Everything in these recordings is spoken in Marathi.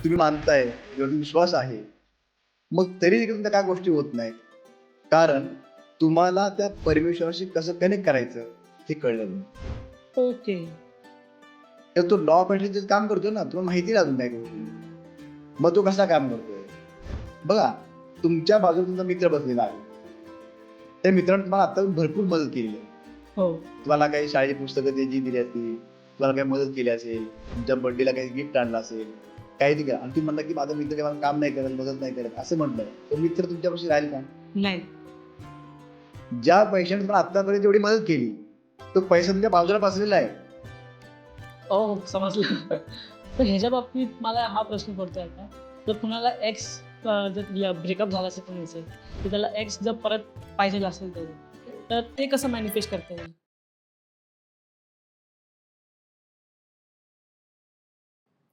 तुम्ही मानताय, ज्यावर विश्वास आहे, मग तरी देखील त्या काय गोष्टी होत नाहीत. कारण तुम्हाला त्या परमेश्वराशी कसं कनेक्ट करायचं हे कळलं नाही. ओके. तर तो लॉ ऑफ अट्रॅक्शनचं काम करतो ना, तुम्हाला माहिती नाही अजून काय गोष्टी. मग तो कसा काम करतोय? बघा, तुमच्या बाजूला तुमचा मित्र बसलेला आहे. त्या मित्राने तुम्हाला आता भरपूर मदत केली आहे. हो. तुम्हाला काही शाळेची पुस्तकं त्याची दिली असतील, तुम्हाला काही मदत केली असेल, तुमच्या बर्थडेला काही गिफ्ट आणलं असेल, काही दिलं आणि तुम्ही म्हणला की माझा मित्र काही मला काम नाही करत, मदत नाही करत, असं म्हटलं, तर मित्र तुमच्यापाशी राहील का? नाही. ज्या पैशाने तुम्हाला आतापर्यंत एवढी मदत केली, तो पैसा तुमच्या बाजूला बसलेला आहे. हो, समजलं. तर ह्याच्या बाबतीत मला हा प्रश्न पडतोय आता, जर कुणाला एक्स जर ब्रेकअप झाला असेल कोणाचं, तर त्याला एक्स जर परत पाहिजे असेल तर ते कसं मॅनिफेस्ट करता येईल?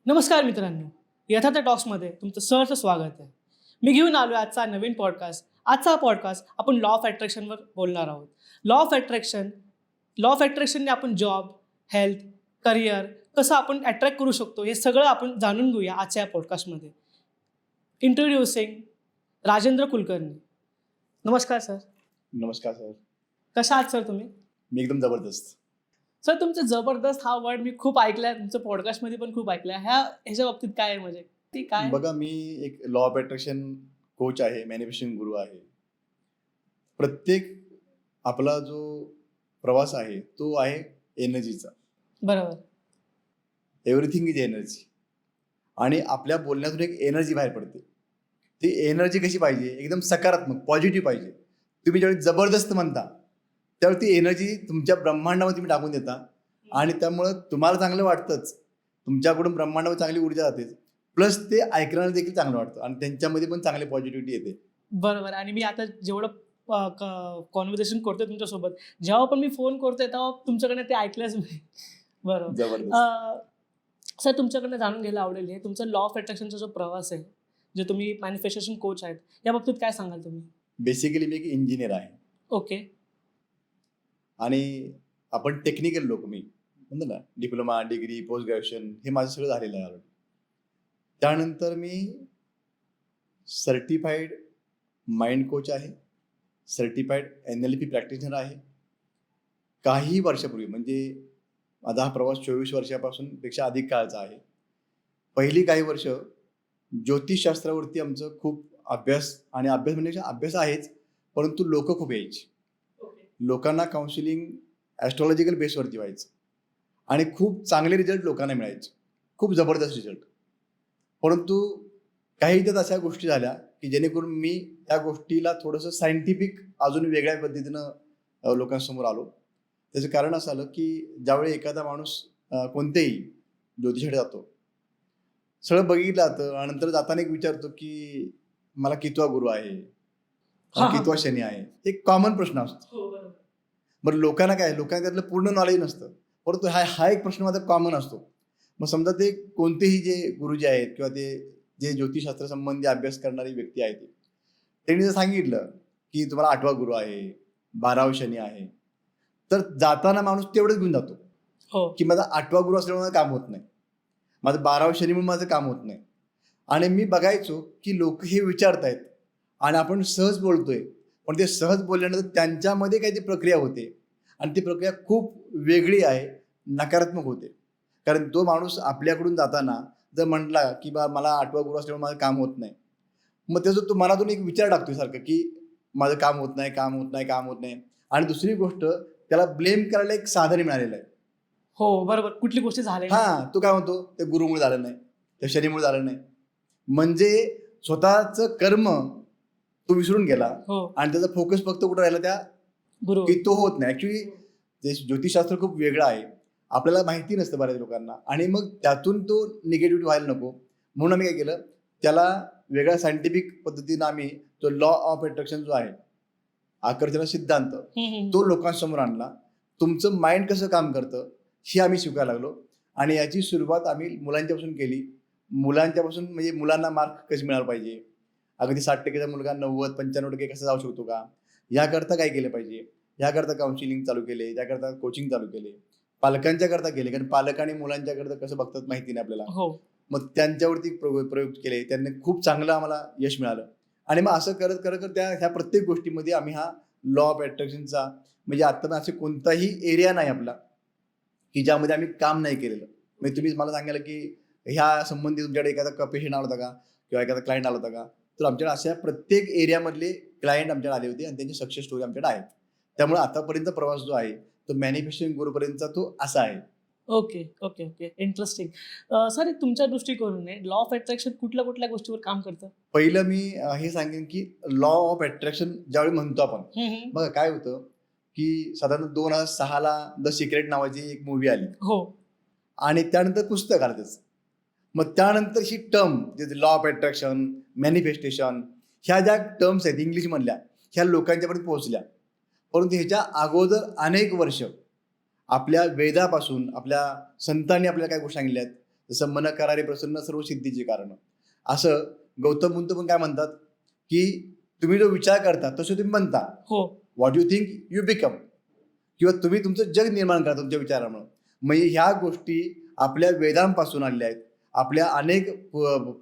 नमस्कार मित्रांनो, यथार्थ टॉक्समध्ये तुमचं सहर्ष स्वागत आहे. मी घेऊन आलो आजचा नवीन पॉडकास्ट. आजचा हा पॉडकास्ट आपण लॉ ऑफ अट्रॅक्शनवर बोलणार आहोत. लॉ ऑफ अट्रॅक्शनने आपण जॉब, हेल्थ, करिअर कसं आपण अट्रॅक्ट करू शकतो हे सगळं आपण जाणून घेऊया आजच्या या पॉडकास्टमध्ये. इंट्रोड्युसिंग राजेंद्र कुलकर्णी. नमस्कार सर. नमस्कार सर. कशा आहात सर तुम्ही? मी एकदम जबरदस्त. सर, तुमचं जबरदस्त हा वर्ड मी खूप ऐकलाय, तुमचं पॉडकास्टमध्ये पण खूप ऐकलाय. ह्याच्या बाबतीत काय आहे, म्हणजे ती काय? बघा, मी एक लॉ ऑफ अट्रॅक्शन कोच आहे, मॅनिफेस्टेशन गुरु आहे. प्रत्येक आपला जो प्रवास आहे तो आहे एनर्जीचा. बरोबर. Everything is energy. आणि आपल्या बोलण्यातून एक एनर्जी बाहेर पडते. ती एनर्जी कशी पाहिजे? एकदम सकारात्मक, पॉझिटिव्ह पाहिजे. तुम्ही ज्यावेळी जबरदस्त म्हणता त्यावेळी ती एनर्जी तुमच्या ब्रह्मांडामध्ये तुम्ही टाकून देता आणि त्यामुळं तुम्हाला चांगलं वाटतंच. तुमच्याकडून ब्रह्मांडावर चांगली ऊर्जा जाते. प्लस ते ऐकण्याला देखील चांगलं वाटतं आणि त्यांच्यामध्ये पण चांगली पॉझिटिव्हिटी येते. बरोबर. आणि मी आता जेवढं कॉन्व्हर्सेशन करतोय तुमच्यासोबत, जेव्हा पण मी फोन करतोय तेव्हा तुमच्याकडनं ते ऐकलंच मी. बरोबर. जबरदस्त. सर, तुमच्याकडनं जाणून घ्यायला आवडेल, हे तुमचा लॉ ऑफ अट्रॅक्शनचा जो प्रवास आहे, जे तुम्ही मॅनिफेस्टेशन कोच आहेत, या बाबतीत काय सांगाल तुम्ही? बेसिकली मी एक इंजिनियर आहे ओके. आणि आपण टेक्निकल लोक, मी म्हणतो ना, डिप्लोमा, डिग्री, पोस्ट ग्रॅज्युएशन हे माझं सगळं झालेलं आहे ऑलरेडी. त्यानंतर मी सर्टिफाईड माइंड कोच आहे, सर्टिफाईड NLP प्रॅक्टिशनर आहे. काही वर्षापूर्वी, म्हणजे माझा हा प्रवास 24 वर्षापासून पेक्षा अधिक काळाचा आहे. पहिली काही वर्ष ज्योतिषशास्त्रावरती आमचं खूप अभ्यास म्हणजे अभ्यास आहेच, परंतु लोक खूप यायची. लोकांना काउन्सिलिंग ॲस्ट्रॉलॉजिकल बेसवरती व्हायचं आणि खूप चांगले रिझल्ट लोकांना मिळायचे, खूप जबरदस्त रिझल्ट. परंतु काही त्यात अशा गोष्टी झाल्या की जेणेकरून मी त्या गोष्टीला थोडंसं सायंटिफिक अजून वेगळ्या पद्धतीनं लोकांसमोर आलो. त्याचं कारण असं आलं की ज्यावेळी एखादा माणूस कोणतेही ज्योतिषाकडे जातो, सगळं बघितलं जातं आणि नंतर जाताना एक विचारतो की मला कितवा गुरु आहे, कितवा शनी आहे. एक कॉमन प्रश्न असतो. बरं, लोकांना त्यातलं पूर्ण नॉलेज नसतं, परंतु हा एक प्रश्न मात्र कॉमन असतो. मग समजा ते कोणतेही जे गुरुजी आहेत किंवा ते जे ज्योतिषशास्त्र संबंधी अभ्यास करणारी व्यक्ती आहे, त्यांनी जर सांगितलं की तुम्हाला 8वा गुरु आहे, 12वा शनी आहे, तर जाताना माणूस तेवढंच घेऊन जातो की माझा 8वा गुरु असल्यामुळे माझं काम होत नाही, माझं 12वा शनी म्हणून माझं काम होत नाही. आणि मी बघायचो की लोक हे विचारतायत आणि आपण सहज बोलतोय, पण ते सहज बोलल्यानंतर त्यांच्यामध्ये काही ती प्रक्रिया होते आणि ती प्रक्रिया खूप वेगळी आहे, नकारात्मक होते. कारण तो माणूस आपल्याकडून जाताना जर म्हटला की बा मला 8वा गुरु असल्यामुळे माझं काम होत नाही, मग त्याचा तो मनातून एक विचार टाकतोय सारखं की माझं काम होत नाही. आणि दुसरी गोष्ट, त्याला ब्लेम करायला एक साधन मिळालेलं आहे. हो, बरोबर. कुठली गोष्ट झाली तो काय म्हणतो, ते गुरुमुळे झालं नाही, त्या शनीमुळे झालं नाही. म्हणजे स्वतःचं कर्म तो विसरून गेला आणि त्याचा फोकस फक्त कुठं राहिला, त्या की तो होत नाही. ऍक्च्युली ते ज्योतिषशास्त्र खूप वेगळं आहे, आपल्याला माहिती नसतं बऱ्याच लोकांना. आणि मग त्यातून तो निगेटिव्हिटी व्हायला नको म्हणून आम्ही काय केलं, त्याला वेगळ्या सायंटिफिक पद्धतीनं आम्ही तो लॉ ऑफ अट्रॅक्शन जो आहे, आकर्षण सिद्धांत, तो लोकांसमोर आणला. तुमचं माइंड कसं काम करतं हे आम्ही शिकायला लागलो आणि याची सुरुवात आम्ही मुलांच्यापासून केली. मुलांच्यापासून म्हणजे मुलांना मार्क कसे मिळाले पाहिजे, अगदी 60% मुलगा 90-95% कसा जाऊ शकतो का, याकरता काय केलं पाहिजे, याकरता काउन्सिलिंग चालू केले, याकरता कोचिंग चालू केले. पालकांच्या करता केले, कारण पालक आणि मुलांच्या करता कसं बघतात माहिती नाही आपल्याला. मग त्यांच्यावरती प्रयोग केले, त्यांनी खूप चांगलं आम्हाला यश मिळालं. आणि मग असं करत करत करत ह्या प्रत्येक गोष्टीमध्ये आम्ही हा लॉ ऑफ अट्रॅक्शनचा म्हणजे आता पण असे कोणताही एरिया नाही आपला की ज्यामध्ये आम्ही काम नाही केलेलं. म्हणजे तुम्ही मला सांगाल की ह्या संबंधी तुमच्याकडे एखादा पेशंट आला होता का किंवा एखादा क्लायंट आला होता का, तर आमच्याकडे अशा प्रत्येक एरियामधले क्लायंट आमच्याकडे आले होते आणि त्यांची सक्सेस स्टोरी आमच्याकडे आहे. त्यामुळे आतापर्यंत प्रवास जो आहे तो मॅनिफेस्टिंग गुरुपर्यंतचा तो असा आहे. Okay, okay, okay. Interesting. Sir तुमच्या दृष्टिकोनाने लॉ ऑफ अट्रॅक्शन कुठल्या कुठल्या गोष्टीवर काम करतं? पहिलं मी हे सांगेन की लॉ ऑफ अट्रॅक्शन ज्यावेळी म्हणतो आपण, बघा काय होतं की साधारण 2006ला द सिक्रेट नावाची एक मूवी आली हो. आणि त्यानंतर पुस्तक आलं त्याचं. मग त्यानंतर ही टर्म जे लॉ ऑफ अट्रॅक्शन, मॅनिफेस्टेशन ह्या ज्या टर्म्स आहेत इंग्लिशमधल्या ह्या लोकांच्यापर्यंत पोहोचल्या. परंतु ह्याच्या अगोदर अनेक वर्ष आपल्या वेदापासून आपल्या संतांनी आपल्याला काय गोष्टी सांगितल्या आहेत, जसं मन करारे प्रसन्न सर्व सिद्धीची कारण. असं गौतम बुद्ध पण काय म्हणतात की तुम्ही जो विचार करता तसं तुम्ही म्हणता. हो. What you think you become. किंवा तुम्ही तुमचं जग निर्माण करता तुमच्या विचारामुळे. म्हणजे ह्या गोष्टी आपल्या वेदांपासून आलेल्या आहेत. आपल्या अनेक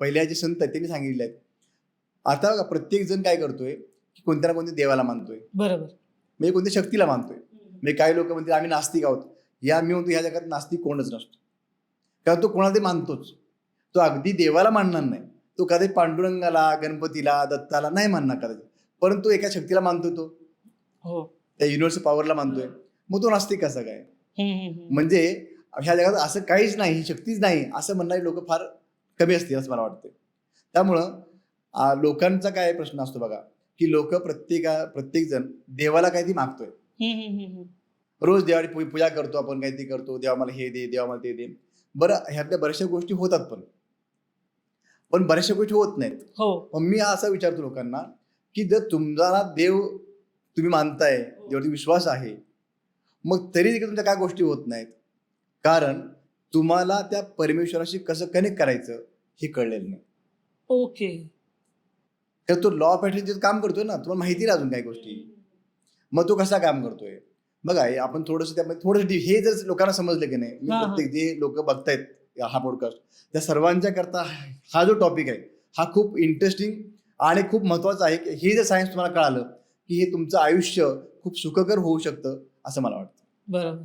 पहिल्या जे संत आहेत त्यांनी सांगितले आहेत. आता प्रत्येक जण काय करतोय की कोणत्या ना कोणत्या देवाला मानतोय, बरोबर. म्हणजे कोणत्या शक्तीला मानतोय. म्हणजे काही लोक म्हणतात आम्ही नास्तिक आहोत. मी म्हणतो ह्या जगात नास्तिक कोणच नसतो, कारण तो कोणाला ते मानतोच. तो अगदी देवाला मानणार नाही, तो कधी पांडुरंगाला, गणपतीला, दत्ताला नाही मानणार कदाचित, परंतु एका शक्तीला मानतोय तो, हो. त्या युनिव्हर्सल पॉवरला मानतोय. मग तो नास्तिक कसा काय? म्हणजे ह्या जगात असं काहीच नाही, ही शक्तीच नाही असं म्हणणारे लोक फार कमी असतील असं मला वाटतं. त्यामुळं लोकांचा काय प्रश्न असतो बघा की लोक प्रत्येक जण देवाला काहीतरी मागतोय. रोज देवाची पूजा करतो आपण, काहीतरी करतो, देवा मला हे दे, देवा मला ते दे. बरं ह्यातल्या बऱ्याचशा गोष्टी होतात पण बऱ्याचशा गोष्टी होत नाहीत. हो. मग मी असा विचारतो लोकांना की जर तुम्हाला देव तुम्ही मानताय, देवावरती विश्वास आहे, मग तरी देखील तुमच्या काय गोष्टी होत नाहीत, कारण तुम्हाला त्या परमेश्वराशी कसं कनेक्ट करायचं हे कळलेलं नाही. ओके. तर तो लॉ ऑफ अट्रॅक्शन काम करतोय ना, तुम्हाला माहिती नाही अजून काही गोष्टी. मग तो कसा काम करतोय बघा. आपण थोडंसं त्यामध्ये थोडंसं हे जर लोकांना समजलं की नाही, प्रत्येक जे लोक बघतायत हा पॉडकास्ट त्या सर्वांच्या करता हा जो टॉपिक आहे हा खूप इंटरेस्टिंग आणि खूप महत्वाचा आहे. हे जर सायन्स तुम्हाला कळालं की हे तुमचं आयुष्य खूप सुखकर होऊ शकतं असं मला वाटतं. बरोबर.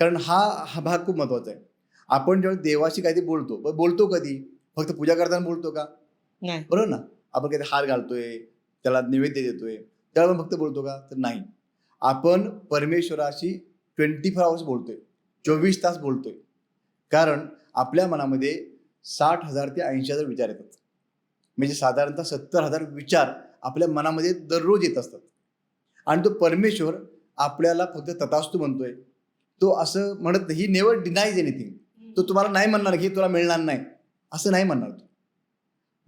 कारण हा भाग खूप महत्वाचा आहे. आपण जेव्हा देवाशी काहीतरी बोलतो कधी फक्त पूजा करताना बोलतो का? नाही. बरोबर ना. आपण काहीतरी हार घालतोय, त्याला नैवेद्य देतोय, त्याला फक्त बोलतो का? तर नाही. आपण परमेश्वराशी 24 आवर्स बोलतोय, 24 तास बोलतोय. कारण आपल्या मनामध्ये 60,000 ते 80,000 विचार येतात. म्हणजे साधारणतः 70,000 विचार आपल्या मनामध्ये दररोज येत असतात. आणि तो परमेश्वर आपल्याला फक्त तथास्तु म्हणतोय. तो असं म्हणत नाही, ही नेव्हर डिनाईज एनिथिंग. तो तुम्हाला नाही म्हणणार की तुला मिळणार नाही असं नाही म्हणणार तो.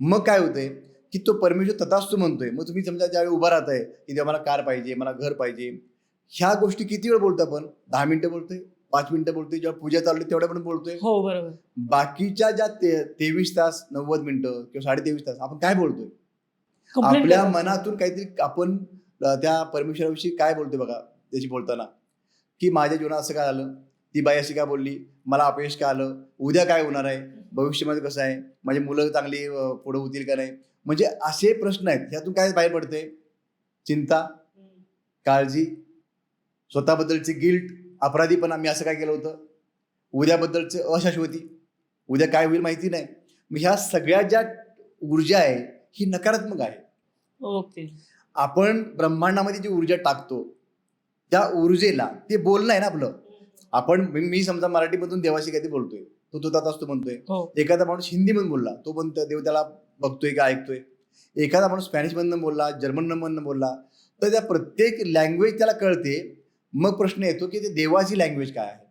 मग काय होतंय की तो परमेश्वर तथास्तु म्हणतोय. मग तुम्ही समजा ज्यावेळी उभा राहताय की मला कार पाहिजे, मला घर पाहिजे, ह्या गोष्टी किती वेळ बोलतो आपण? 10 मिनिटं बोलतोय, 5 मिनिटं बोलतोय, जेव्हा पूजा चालली तेवढ्या पण बोलतोय. हो. बरोबर. बाकीच्या ज्या 23 तास, 90 मिनिटं किंवा 23.5 तास आपण काय बोलतोय? Complaint आपल्या करत असतो. मनातून काहीतरी आपण त्या परमेश्वराविषयी काय बोलतोय बघा. त्याची बोलताना की माझ्या जीवनात असं काय झालं, ती बाई अशी काय बोलली, मला अपयश काय आलं, उद्या काय होणार आहे, भविष्यामध्ये कसं आहे, माझी मुलं चांगली पुढे होतील का नाही. म्हणजे असे प्रश्न आहेत. ह्यातून काय बाहेर पडते? चिंता, काळजी, स्वतःबद्दलची गिल्ट, अपराधीपणा, मी असं काय केलं होतं, उद्याबद्दलची अशाश्वती, उद्या काय होईल माहिती नाही. मग ह्या सगळ्या ज्या ऊर्जा आहे ही नकारात्मक आहे. ओके. आपण ब्रह्मांडामध्ये जी ऊर्जा टाकतो त्या ऊर्जेला ते बोलणं आहे ना आपलं. मी समजा मराठीमधून देवाशी काहीतरी बोलतोय, तो तथास्तु म्हणतोय. हो. एखादा माणूस हिंदीमधून बोलला, तो पण देव त्याला बघतोय का ऐकतोय. एखादा माणूस स्पॅनिशमधनं बोलला, जर्मनमधनं बोलला, तर त्या प्रत्येक लँग्वेज त्याला कळते. मग प्रश्न येतो की ते देवाची लँग्वेज काय आहे.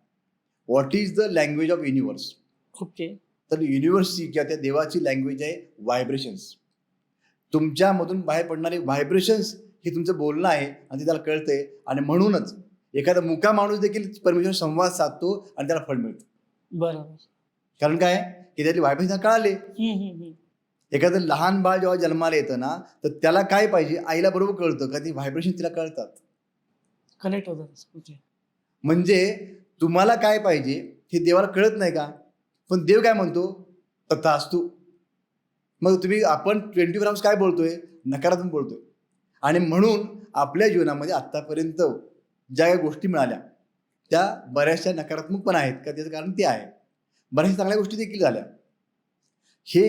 What is the language of universe. Okay. तर युनिव्हर्सची किंवा त्या देवाची लँग्वेज आहे व्हायब्रेशन्स. तुमच्यामधून बाहेर पडणारे व्हायब्रेशन्स हे तुमचं बोलणं आहे आणि ते त्याला कळतंय. आणि म्हणूनच एखादा मुका माणूस देखील परमेश्वर संवाद साधतो आणि त्याला फळ मिळतं. बरोबर. कारण काय की त्यातली व्हायब्रेशन कळाले. एखादं लहान बाळ जेव्हा जन्माला येतं ना, तर त्याला काय पाहिजे आईला बरोबर कळतं का ती व्हायब्रेशन तिला कळतात, कनेक्ट होतात. म्हणजे तुम्हाला काय पाहिजे हे देवाला कळत नाही का. पण देव काय म्हणतो, तथास्तु. मग आपण 24 आवर्स काय बोलतोय? नकारात्मक बोलतोय. आणि म्हणून आपल्या जीवनामध्ये आत्तापर्यंत ज्या काही गोष्टी मिळाल्या त्या बऱ्याचशा नकारात्मक पण आहेत का? त्याचं कारण ते आहे. बऱ्याचशा चांगल्या गोष्टी देखील झाल्या.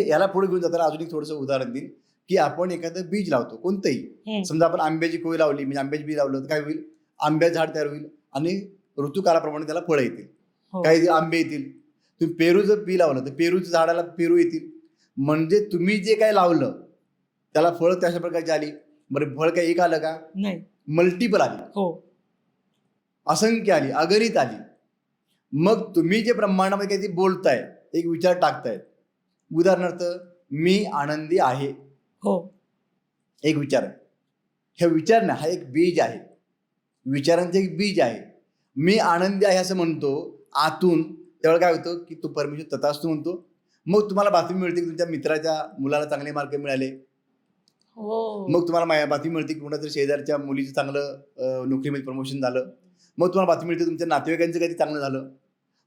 याला पुढे घेऊन जाताना अजून एक थोडंसं उदाहरण देईन की आपण एखादं बीज लावतो कोणतंही. समजा आपण आंब्याची कोय लावली, म्हणजे आंब्याची बी लावलं तर काय होईल? आंब्याचं झाड तयार होईल आणि ऋतुकालाप्रमाणे त्याला फळं येतील. काही आंबे येतील. तुम्ही पेरूचं बी लावलं तर पेरूच्या झाडाला पेरू येतील. म्हणजे तुम्ही जे काय लावलं त्याला फळ तशा प्रकारची आली. बरं, फळ काय एक आलं का? नाही, मल्टिपल आली. हो, असंख्य आली, अगणित आली. मग तुम्ही जे ब्रह्मांडामध्ये काही बोलताय, एक विचार टाकताय. उदाहरणार्थ, मी आनंदी आहे. हो, एक विचार आहे. हे विचार ना, हा एक बीज आहे. विचारांचं एक बीज आहे. मी आनंदी आहे असं म्हणतो आतून, त्यावेळेला काय होतं की तो परमेश्वर तथास्तु म्हणतो. मग तुम्हाला बातमी मिळते की तुमच्या मित्राच्या मुलाला चांगले मार्क मिळाले. हो, मग तुम्हाला बातमी मिळते की कुणातरी शेजारच्या मुलीचं चांगलं नोकरीमध्ये प्रमोशन झालं. मग तुम्हाला बातमी मिळते तुमच्या नातेवाईकांचं काही चांगलं झालं.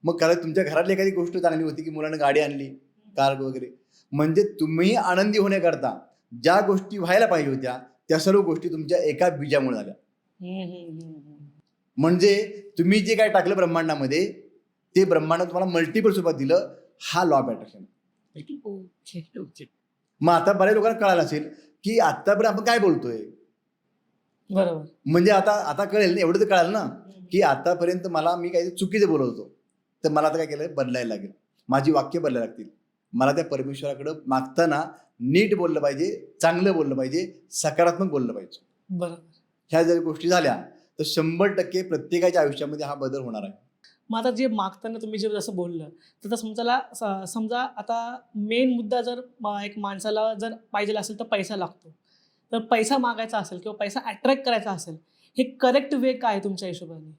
मग कारण तुमच्या घरातली एखादी गोष्ट चांगली होती की मुलानं गाडी आणली, कार वगैरे. म्हणजे तुम्ही आनंदी होण्याकरता ज्या गोष्टी व्हायला पाहिजे होत्या त्या सर्व गोष्टी तुमच्या एका बीजामुळे झाल्या. म्हणजे तुम्ही जे काय टाकलं ब्रह्मांडामध्ये ते ब्रह्मांड तुम्हाला मल्टिपल स्वरूपात दिलं. हा लॉ ऑफ अट्रॅक्शन. मग आता बऱ्याच लोकांना कळालं असेल की आतापर्यंत आपण काय बोलतोय. बरोबर. म्हणजे आता कळेल ना, एवढं तर कळालं ना की आतापर्यंत मी काही चुकीचं बोलत होतो, तर मला आता काय केलं, बदलायला लागेल. माझी वाक्य बदलायला लागतील. मला त्या परमेश्वराकडे मागताना नीट बोललं पाहिजे, चांगलं बोललं पाहिजे, सकारात्मक बोललं पाहिजे. बरोबर. ह्या जर गोष्टी झाल्या तर 100% प्रत्येकाच्या आयुष्यामध्ये हा बदल होणार आहे. मग आता जे मागताना तुम्ही जे जसं बोललं, तर समजा आता मेन मुद्दा जर एक माणसाला जर पाहिजे असेल तर पैसा लागतो. तर पैसा मागायचा असेल किंवा पैसा अट्रॅक्ट करायचा असेल, हे करेक्ट वे काय आहे तुमच्या हिशोबाने?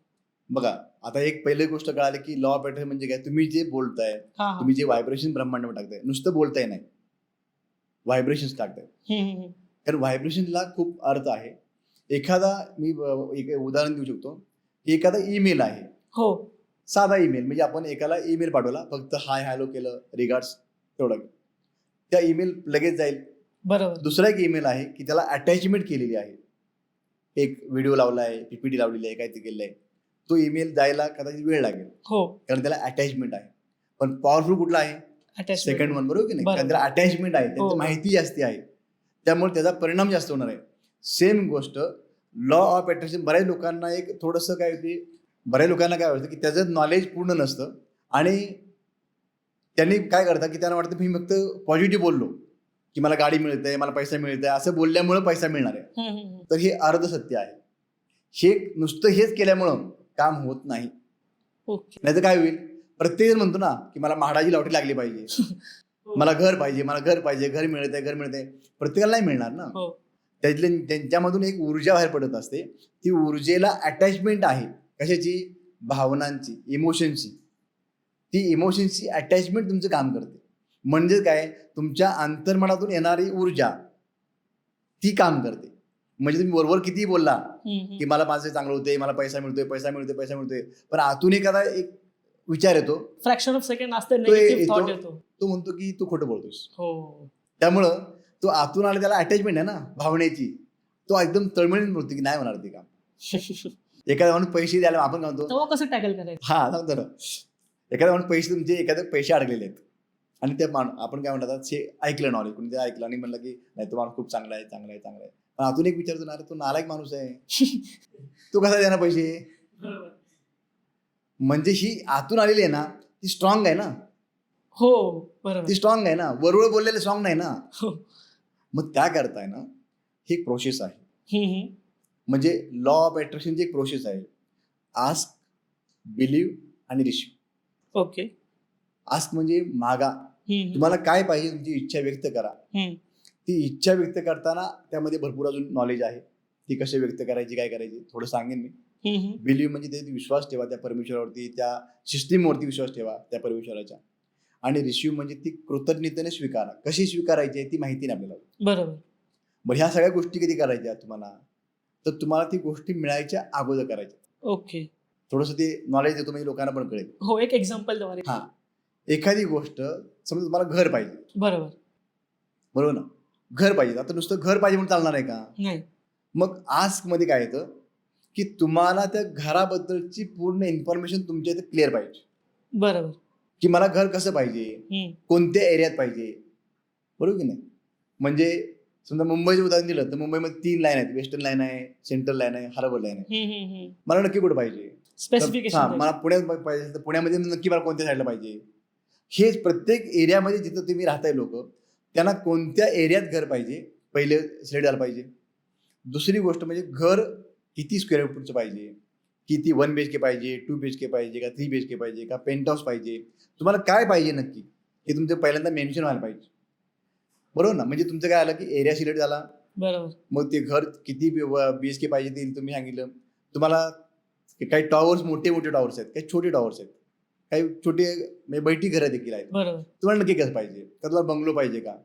बघा, आता एक पहिली गोष्ट कळाली की लॉ ऑफ अट्रॅक्शन म्हणजे काय. तुम्ही जे बोलताय, तुम्ही जे व्हायब्रेशन ब्रह्मांडावर टाकताय, नुसतं बोलताय नाही, व्हायब्रेशन टाकताय. कारण व्हायब्रेशनला खूप अर्थ आहे. मी एक उदाहरण देऊ शकतो की एखादा ईमेल आहे. हो, साधा ईमेल, म्हणजे आपण एकाला ईमेल पाठवला, फक्त हाय हॅलो केलं, रिगार्ड्स, तेवढं. त्या ईमेल लगेच जाईल. बरोबर. दुसरा एक ईमेल आहे की त्याला अटॅचमेंट केलेली आहे, एक व्हिडिओ लावला आहे, पीपीटी लावलेली आहे, काय ते केलेलं आहे. तो ईमेल जायला कदाचित वेळ लागेल. हो, कारण त्याला अटॅचमेंट आहे. पण पॉवरफुल कुठला आहे? सेकंड वन, बरोबर की नाही? कारण त्याला अटॅचमेंट आहे, त्यांची माहिती जास्ती आहे, त्यामुळे त्याचा परिणाम जास्त होणार आहे. सेम गोष्ट लॉ ऑफ अट्रॅक्शन. बऱ्याच लोकांना बऱ्याच लोकांना काय वाटतं की त्याचं नॉलेज पूर्ण नसतं आणि त्यांनी काय करतात की त्यांना वाटतं मी फक्त पॉझिटिव्ह बोललो की मला गाडी मिळते, मला पैसा मिळतंय, असं बोलल्यामुळे पैसा मिळणार आहे. तर हे अर्ध सत्य आहे. हे नुसतं हेच केल्यामुळं काम होत नाही. नाही तर काय होईल, प्रत्येक म्हणतो ना की मला म्हाडाची लॉटरी लागली पाहिजे, मला घर पाहिजे, घर मिळतंय. प्रत्येकाला नाही मिळणार ना. त्यांच्यामधून एक ऊर्जा बाहेर पडत असते. ती ऊर्जेला अटॅचमेंट आहे. कशाची? भावनांची, इमोशनची. ती इमोशनची अटॅचमेंट तुमचं काम करते. म्हणजे काय, तुमच्या अंतर्मनातून येणारी ऊर्जा ती काम करते. म्हणजे तुम्ही बरोबर किती बोलला की मला माझं चांगलं होतंय, मला पैसा मिळतोय, पण आतून एखादा एक विचार येतो, फ्रॅक्शन ऑफ सेकंड असते, तो म्हणतो की तू खोटं बोलतोस. हो, त्यामुळं तो आतून आला, त्याला अटॅचमेंट आहे ना भावनेची, तो एकदम तळमळीने बोलतो की नाही होणार ते काम. एखाद्या म्हणून पैसे द्यायला आपण काय म्हणतो, तेव्हा कसं टॅकल करायचं? हा सांगतो ना. एखाद्या म्हणून एखादे पैसे अडकलेले आहेत आणि ते आपण काय म्हणतात, ऐकलं नॉलेज, कोणी ते ऐकलं आणि म्हणलं की नाही, तो माणूस खूप चांगला आहे. पण आतून एक विचारतो ना, अरे तो नालायक माणूस आहे, तो कसा देणार पैसे? म्हणजे ही आतून आलेली आहे ना, ती स्ट्रॉंग आहे ना. हो, बरोबर. ती स्ट्रॉंग आहे ना, वरवळ बोललेले स्ट्रॉंग नाही ना. मग त्या करताय ना, ही एक प्रोसेस आहे. म्हणजे लॉ ऑफ अट्रॅक्शनची एक प्रोसेस आहे. आस्क, बिलीव्ह आणि रिसीव्ह. ओके. आस्क म्हणजे मागा, तुम्हाला काय पाहिजे, तुमची इच्छा व्यक्त करा. ती इच्छा व्यक्त करताना त्यामध्ये भरपूर अजून नॉलेज आहे, ती कशी व्यक्त करायची, काय करायची, थोडं सांगेन मी. बिलीव्ह म्हणजे ते विश्वास ठेवा त्या परमेश्वरावरती, त्या सिस्टीमवरती विश्वास ठेवा त्या परमेश्वराच्या. आणि रिसीव्ह म्हणजे ती कृतज्ञतेने स्वीकारा. कशी स्वीकारायची आहे ती माहिती नाही आपल्याला. बरोबर. बरं, ह्या सगळ्या गोष्टी कधी करायच्या तुम्हाला, तर तुम्हाला ती गोष्टी मिळायच्या अगोदर करायच्या. ओके. थोडंसं ते नॉलेज देतो म्हणजे लोकांना पण कळेल. हो, एक एक्झाम्पल द्वारे. हा, एखादी गोष्ट समजा तुम्हाला घर पाहिजे, बरोबर. बरोबर ना? घर पाहिजे. आता नुसतं घर पाहिजे म्हणून चालणार आहे का? नाही. मग आस्कमध्ये काय येतं, की तुम्हाला त्या घराबद्दलची पूर्ण इन्फॉर्मेशन तुमच्या इथे क्लिअर पाहिजे, बरोबर. की मला घर कसं पाहिजे, हम्म. कोणत्या एरियात पाहिजे, बरोबर की नाही? म्हणजे समजा मुंबईचं उदाहरण दिलं तर मुंबईमध्ये 3 लाईन आहेत, वेस्टर्न लाईन आहे, सेंट्रल लाईन आहे, हार्बर लाईन आहे. मला नक्की कुठं पाहिजे? स्पेसिफिकेशन मला पुण्यात पाहिजे तर पुण्यामध्ये नक्की मला कोणत्या साईडला पाहिजे? हेच प्रत्येक एरियामध्ये जिथं तुम्ही राहताय लोक, त्यांना कोणत्या एरियात घर पाहिजे पहिले सिलेक्ट झालं पाहिजे. दुसरी गोष्ट म्हणजे घर किती स्क्वेअर फूटचं पाहिजे, किती 1 BHK पाहिजे, 2 BHK पाहिजे का 3 BHK पाहिजे का पेंट हाऊस पाहिजे, तुम्हाला काय पाहिजे नक्की हे तुमचं पहिल्यांदा मेन्शन व्हायला पाहिजे, बरोबर ना? म्हणजे तुमचं काय आलं की एरिया सिलेक्ट झाला, बरोबर. मग ते घर किती BHK पाहिजे ते तुम्ही सांगितलं. तुम्हाला काही टॉवर्स मोठे मोठे टॉवर्स आहेत, काही छोटे टॉवर्स आहेत, काही छोटे म्हणजे बैठी घरं देखील आहेत. बरोबर. तुम्हाला नक्की कसं पाहिजे, का तुम्हाला बंगलो पाहिजे का,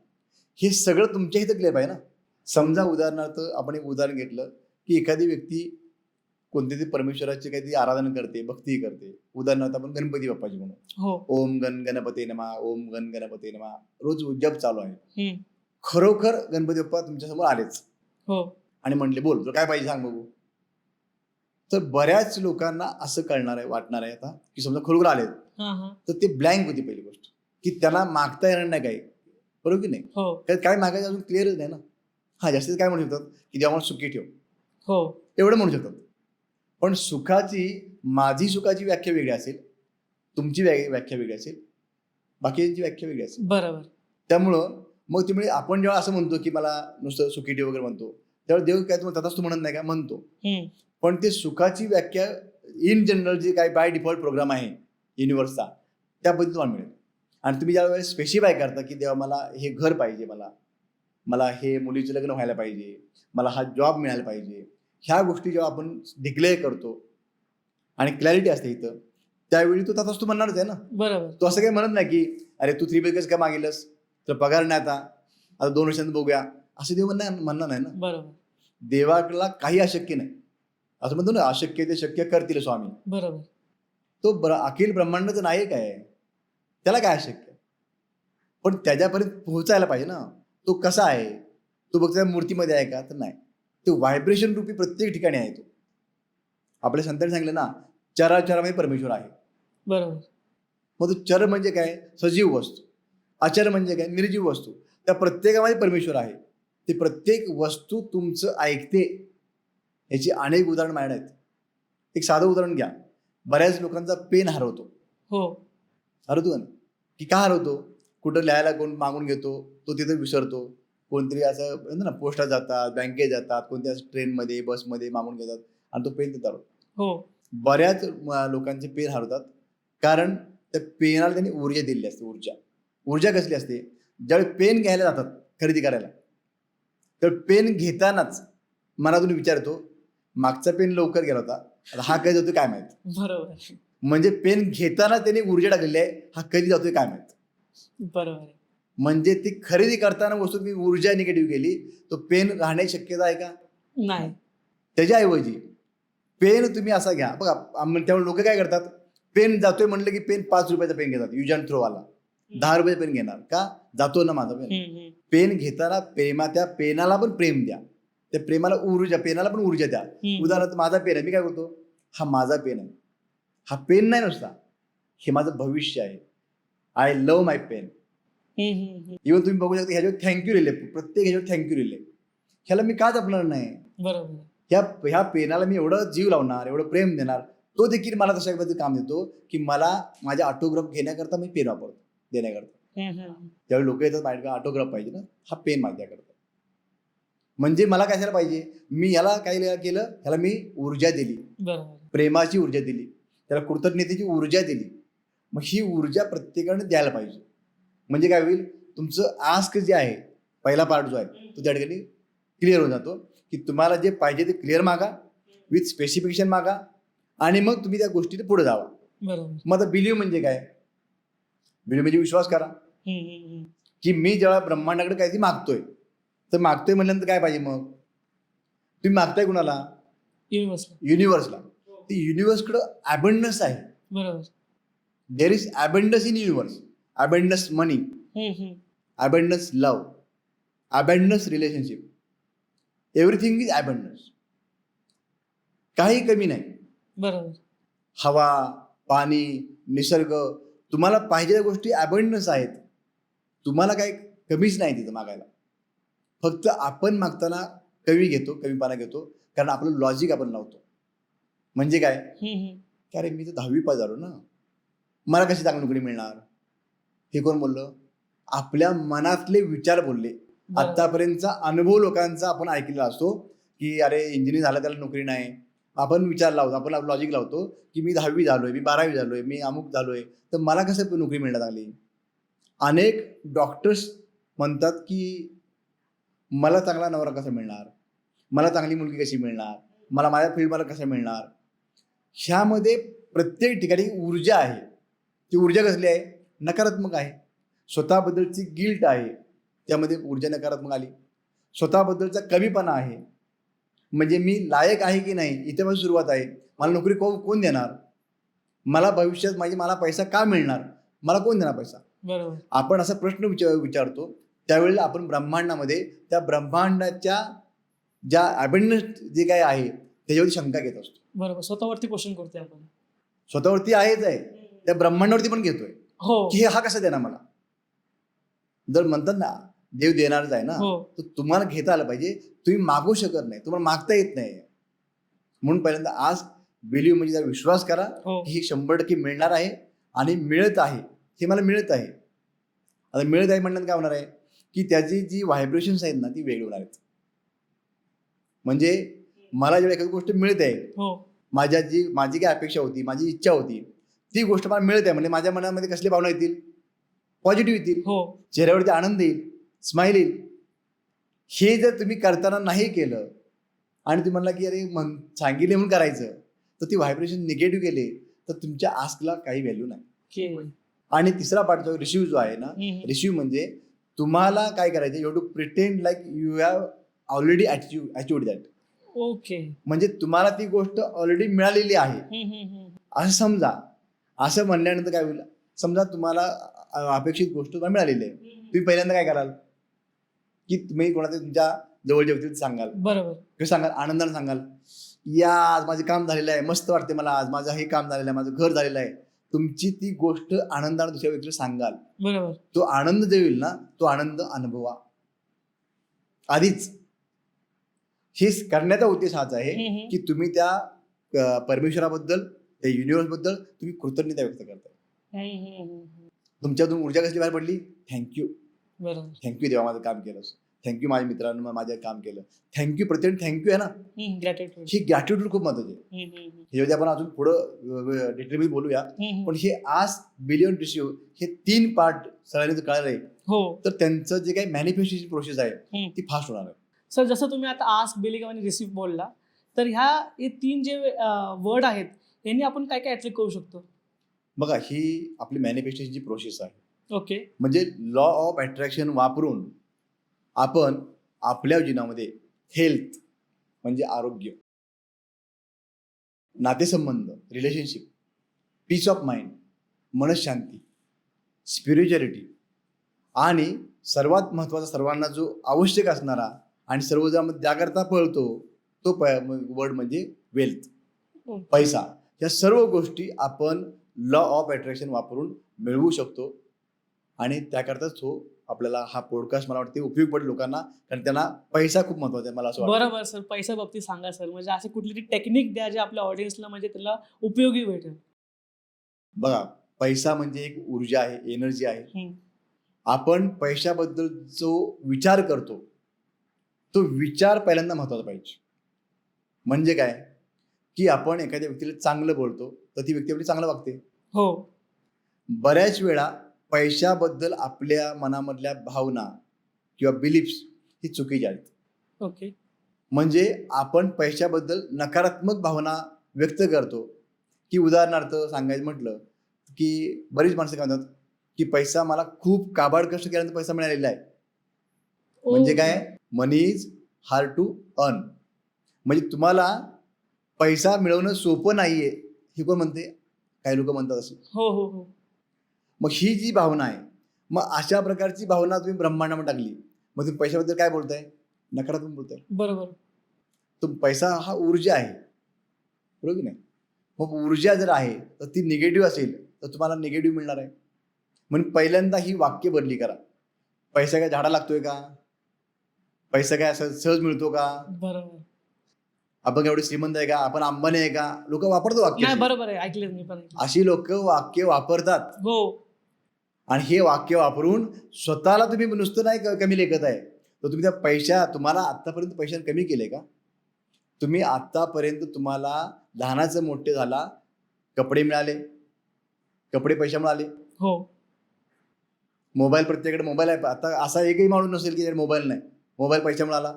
हे सगळं तुमच्या इथं क्लिअर पाहिजे ना. समजा उदाहरणार्थ आपण एक उदाहरण घेतलं की एखादी व्यक्ती कोणत्या तरी परमेश्वराची काहीतरी आराधना करते, भक्ती करते. उदाहरणार्थ आपण गणपती बाप्पाची म्हणू. हो. ओम गण गणपती नमः, ओम गण गणपती नमः, रोज जप चालू आहे. हम्म. खरोखर गणपती बाप्पा तुमच्यासमोर आलेच हो. आणि म्हणले बोल तुला काय पाहिजे सांग बघू. तर बऱ्याच लोकांना असं कळणार आहे, वाटणार आहे आता की समजा खरोखर आले तर ते ब्लँक होती पहिली गोष्ट, की त्यांना मागता येणार नाही काही, बरोबर की नाही? हो. काय मागायचं अजून क्लिअरच नाही ना. हा जास्तीत काय म्हणू शकतात की जेव्हा मला सुखी ठेव, हो. एवढं म्हणू शकतात. पण सुखाची, माझी सुखाची व्याख्या वेगळी असेल, तुमची व्याख्या वेगळी असेल, बाकीची व्याख्या वेगळी असेल. बरोबर. त्यामुळं मग तुम्ही आपण जेव्हा असं म्हणतो की मला नुसतं सुखी ठेव वगैरे म्हणतो, त्यावेळेस देव काय तुम्हाला तसंच तू म्हणत नाही का? म्हणतो. पण ते सुखाची व्याख्या इन जनरल जे काय बाय डिफॉल्ट प्रोग्राम आहे युनिव्हर्सचा, त्या पद्धतीने तुम्हाला मिळेल. आणि तुम्ही ज्या वेळेस स्पेसिफाय करता की देवा मला हे घर पाहिजे, मला हे मुलीचं लग्न व्हायला पाहिजे, मला हा जॉब मिळायला पाहिजे, ह्या गोष्टी जेव्हा आपण डिक्लेअर करतो आणि क्लॅरिटी असते इथं, त्यावेळी तो तसाच तू म्हणणारच आहे ना. बरोबर. तो असं काही म्हणत नाही की अरे तू 3 BHK काय मागितलंस, तर पगार नाही आता 2 वर्षांत बघूया, असं देव म्हणणार नाही ना. बरोबर. देवाला काही अशक्य नाही. असं म्हणतो ना, अशक्य ते शक्य करतील स्वामी. बरोबर. तो अखिल ब्रह्मांडाचा नायक आहे, त्याला काय अशक्य, पण त्याच्यापर्यंत पोहोचायला पाहिजे ना. तो कसा आहे, तो फक्त त्या मूर्तीमध्ये आहे का, तर नाही. तो व्हायब्रेशन रूपी प्रत्येक ठिकाणी आहे. तो आपल्या संतांनी सांगितलं ना, चराचरामध्ये परमेश्वर आहे. बरोबर. मग तो चर म्हणजे काय, सजीव वस्तू, अचर म्हणजे काय, निर्जीव वस्तू. त्या प्रत्येकामध्ये परमेश्वर आहे. ते प्रत्येक वस्तू तुमचं ऐकते. याची अनेक उदाहरणं माझ्याकडे आहेत. एक साधं उदाहरण घ्या. बऱ्याच लोकांचा पेन हरवतो. हो. हरवतो ना, की का हरवतो? कुठं लिहायला कोण मागून घेतो, तो तिथे विसरतो. कोणतरी असं म्हणतो ना, पोस्टात जातात, बँकेत जातात, कोणत्या ट्रेनमध्ये, बसमध्ये मागून घेतात आणि तो पेन तिथं हरवतो. हो. बऱ्याच लोकांचे पेन हरवतात, कारण त्या पेनाला त्यांनी ऊर्जा दिलेली असते. ऊर्जा कसली असते? ज्यावेळी पेन घ्यायला जातात खरेदी करायला, तर पेन घेतानाच मनातून विचारतो, मागचा पेन लवकर गेला होता, आता हा कधी जातोय काय माहित. बरोबर. म्हणजे पेन घेताना त्यांनी ऊर्जा टाकलेली आहे, हा कधी जातोय काय माहित. बरोबर. म्हणजे ती खरेदी करताना वस्तू तुम्ही ऊर्जा निगेटिव्ह केली, तो पेन राहण्याची शक्यता आहे का? नाही. त्याच्याऐवजी पेन तुम्ही असा घ्या बघा. त्यामुळे लोक काय करतात, पेन जातोय म्हणलं की पेन 5 रुपयाचा पेन घेतात, यूज अँड थ्रोवाला. 10 रुपयाचा पेन घेणार का? जातो ना माझा पेन. पेन घेताना त्या पेनाला पण प्रेम द्या, त्या प्रेमाला ऊर्जा, पेनाला पण ऊर्जा द्या. उदाहरणार्थ माझा पेन आहे, मी काय करतो, हा माझा पेन आहे. हा पेन नाही नुसता, हे माझं भविष्य आहे. I love my pen. Even तुम्ही बघू शकता ह्याच्यावर थँक्यू लिहिले, प्रत्येक ह्याच्यावर थँक्यू लिहिले. ह्याला मी का जपणार नाही? बरोबर. ह्या पेनाला मी एवढं जीव लावणार, एवढं प्रेम देणार, तो देखील मला तशा पद्धतीचं काम देतो की मला माझ्या ऑटोग्राफ घेण्याकरता मी पेन वापरतो, देण्याकरता. ज्यावेळी लोक येतात माझ्याकडे ऑटोग्राफ पाहिजे ना, हा पेन माझ्याकरता. म्हणजे मला काय झालं पाहिजे, मी ह्याला काय केलं, ह्याला मी ऊर्जा दिली, प्रेमाची ऊर्जा दिली, त्याला कृतज्ञतेची ऊर्जा दिली. मग ही ऊर्जा प्रत्येकाने द्यायला पाहिजे. म्हणजे काय होईल, तुमचं आस्क जे आहे, पहिला पार्ट जो आहे तो त्या ठिकाणी क्लिअर होऊन जातो की तुम्हाला जे पाहिजे ते क्लिअर मागा, विथ स्पेसिफिकेशन मागा, आणि मग तुम्ही त्या गोष्टीने पुढे जावा. मग आता बिलीव्ह म्हणजे काय? बिलीव्ह म्हणजे विश्वास करा की मी जेव्हा ब्रह्मांडाकडे काहीतरी मागतोय, तर मागतोय म्हणल्यानंतर काय पाहिजे, मग तुम्ही मागताय कुणाला? युनिव्हर्सला. ती युनिव्हर्सकडं अबंडन्स आहे. बरोबर. There is abundance in universe. Abundance money, abundance love, abundance relationship, everything is abundance. काही कमी नाही. बरोबर. हवा, पाणी, निसर्ग, तुम्हाला पाहिजे त्या गोष्टी अबंडन्स आहेत. तुम्हाला काही कमीच नाही तिथं मागायला. फक्त आपण मागताना कमीपणा घेतो, कारण आपलं लॉजिक आपण लावतो. म्हणजे काय, की अरे मी तर 10वी पास झालो ना, मला कशी चांगली नोकरी मिळणार. हे कोण बोललं? आपल्या मनातले विचार बोलले. आतापर्यंतचा अनुभव लोकांचा आपण ऐकलेला असतो की अरे इंजिनियर झाला त्याला नोकरी नाही. आपण विचार लावतो, आपण लॉजिक लावतो की मी 10वी झालोय, मी 12वी झालोय, मी अमुक झालोय, तर मला कसं नोकरी मिळणार चांगली. अनेक डॉक्टर्स म्हणतात की मला चांगला नवरा कसा मिळणार, मला चांगली मुलगी कशी मिळणार, मला माझ्या फील्डमध्ये कसं मिळणार. ह्यामध्ये प्रत्येक ठिकाणी ऊर्जा आहे. ती ऊर्जा कसली आहे? नकारात्मक आहे. स्वतःबद्दलची गिल्ट आहे, त्यामध्ये ऊर्जा नकारात्मक आली. स्वतःबद्दलचा कमीपणा आहे, म्हणजे मी लायक आहे की नाही, इथे पण सुरुवात आहे. मला नोकरी कोण देणार, मला भविष्यात मला पैसा का मिळणार, मला कोण देणार पैसा. बरोबर. आपण असा प्रश्न विचारतो, त्यावेळेला आपण ब्रह्मांडामध्ये त्या ब्रह्मांडाच्या ज्या अबंडन्स जे काय आहे त्याच्यावरती शंका घेत असतो. बरोबर. स्वतःवरती क्वेश्चन करतोय आपण. स्वतःवरती आहेच आहे, त्या ब्रह्मांडावरती पण घेतोय हो. की हा कसा देणार मला. जर म्हणतात ना देव देणारच आहे ना, तर तुम्हाला घेता आलं पाहिजे. तुम्ही मागू शकत नाही, तुम्हाला मागता येत नाही. म्हणून पहिल्यांदा आज बिलीव्ह म्हणजे जर विश्वास करा की हे 100% मिळणार आहे आणि मिळत आहे, हे मला मिळत आहे. आता मिळत आहे म्हणण्यात काय होणार आहे की त्याची जी व्हायब्रेशन्स आहेत ना ती वेगळी होणार आहेत. म्हणजे मला जेव्हा एखादी गोष्ट मिळते आहे, माझी काय अपेक्षा होती, माझी इच्छा होती, ती गोष्ट मला मिळत आहे म्हणजे माझ्या मनामध्ये कसली भावना येतील, पॉझिटिव्ह येतील, चेहऱ्यावरती आनंद येईल, स्माइल येईल. हे जर तुम्ही करताना नाही केलं आणि तुम्ही म्हणला की अरे सांगितले म्हणून करायचं, तर ती व्हायब्रेशन निगेटिव्ह गेले तर तुमच्या आस्कला काही व्हॅल्यू नाही. आणि तिसरा पार्ट जो रिसीव्ह जो आहे ना, रिसीव्ह म्हणजे तुम्हाला काय करायचं, you have to pretend like you have already achieved that. Okay. म्हणजे तुम्हाला ती गोष्ट ऑलरेडी मिळालेली आहे असं समजा. असं म्हणल्यानंतर काय होईल, समजा तुम्हाला अपेक्षित गोष्ट तुम्हाला मिळालेली आहे, तुम्ही पहिल्यांदा काय कराल की तुम्ही कोणाच्या तुमच्या जवळच्या व्यक्तीला सांगाल. बरोबर. किंवा सांगाल, आनंदाने सांगाल, या आज माझे काम झालेलं आहे, मस्त वाटते मला, आज माझं हे काम झालेलं आहे, माझं घर झालेलं आहे. तुमची ती गोष्ट आनंदाने दुसऱ्या व्यक्तीला सांगाल. बरोबर. तो आनंद जे होईल ना, तो आनंद अनुभवा. आधीच हे करण्याचा उद्देश हाच आहे की तुम्ही त्या परमेश्वराबद्दल, त्या युनिव्हर्सबद्दल तुम्ही कृतज्ञता व्यक्त करताय. तुमच्यातून ऊर्जा कसली बाहेर पडली, थँक्यू. बरोबर. थँक्यू देवा, माझं काम केलं. थँक्यू माझ्या मित्रांनो, माझं काम केलं. थँक्यू, प्रत्येक थँक्यू आहे ना, ही ग्रॅटिट्यूड खूप महत्वाची आहे. ह्याच्यामध्ये आपण अजून पुढं डिटेलमध्ये बोलूया. पण हे आज बिलियन रिसिव्ह हे 3 पार्ट सगळ्यांनी जर कळालं आहे तर त्यांचं जे काही मॅनिफेस्टेशन प्रोसेस आहे ती फास्ट होणार आहे. सर, जसं तुम्ही आता आस्क, बिलीव्ह आणि रिसीव्ह बोलला, तर हे 3 जे वर्ड आहेत यांनी आपण काय काय अट्रॅक्ट करू शकतो. बघा, ही आपली मॅनिफेस्टेशनची प्रोसेस आहे. ओके. म्हणजे लॉ ऑफ अट्रॅक्शन वापरून आपण आपल्या जीवनामध्ये हेल्थ म्हणजे आरोग्य, नातेसंबंध, रिलेशनशिप, पीस ऑफ माइंड, मनशांती, स्पिरिच्युअलिटी आणि सर्वात महत्त्वाचा, सर्वांना जो आवश्यक असणारा आणि सर्वजण त्याकरता पळतो तो वर्ड म्हणजे वेल्थ, पैसा. या सर्व गोष्टी आपण लॉ ऑफ अट्रॅक्शन वापरून मिळवू शकतो. आणि त्याकरताच आपल्याला हा पॉडकास्ट मला वाटते उपयोग पडेल लोकांना, कारण त्यांना पैसा खूप महत्वाचा आहे मला असं वाटतं. बरोबर सर. पैसा बाबतीत सांगा सर, म्हणजे असे कुठली टेक्निक द्या जे आपल्या ऑडियन्सला म्हणजे त्याला उपयोगी भेटेल. बघा, पैसा म्हणजे एक ऊर्जा आहे, एनर्जी आहे. आपण पैशाबद्दल जो विचार करतो तो विचार पहिल्यांदा महत्वाचा पाहिजे. म्हणजे काय की आपण एखाद्या व्यक्तीला चांगलं बोलतो तर ती व्यक्ती आपली चांगलं वागते. बऱ्याच वेळा पैशाबद्दल आपल्या मनामधल्या भावना किंवा बिलीफ्स ही चुकीची आहेत. ओके. म्हणजे आपण पैशाबद्दल नकारात्मक भावना व्यक्त करतो. की उदाहरणार्थ सांगायचं म्हटलं की बरीच माणसं काय म्हणतात की पैसा मला खूप काबाड कष्ट केल्यानंतर पैसा मिळालेला आहे. म्हणजे काय, मनी इज हार्ड टू अर्न. म्हणजे तुम्हाला पैसा मिळवणं सोपं नाहीये हे कोण म्हणते, काही लोक म्हणतात असं. मग ही जी भावना आहे, मग अशा प्रकारची भावना तुम्ही ब्रह्मांडामध्ये टाकली, मग तुम्ही पैशाबद्दल काय बोलताय? नकारात्मक बोलताय. बरोबर. तो पैसा हा ऊर्जा आहे, बरोबर की नाही? मग ऊर्जा जर आहे तर ती निगेटिव्ह असेल तर तुम्हाला निगेटिव्ह मिळणार आहे. म्हणून पहिल्यांदा ही वाक्य बदली करा. पैसा काय झाडा लागतोय का? पैसा काय असं सहज मिळतो का? बरोबर. आपण एवढे श्रीमंत आहे का? आपण अंबानी आहे का? लोक वापरतो वाक्य नाही, अशी. बरोबर आहे. ऐकले मी पण ऐकले. अशी लोक वाक्य वापरतात हो. आणि हे वाक्य वापरून स्वतःला तुम्ही नुसतं नाही कमी लेखत आहे, तर तुम्ही त्या तुम्हाला आतापर्यंत पैशाने कमी केले का? तुम्ही आतापर्यंत तुम्हाला लहानाचं मोठे झाला, कपडे मिळाले, कपडे पैशामुळे आले. हो. मोबाईल, प्रत्येकाकडे मोबाईल आहे. आता असा एकही माणूस नसेल की मोबाईल नाही. मोबाईल पैशामुळे आला.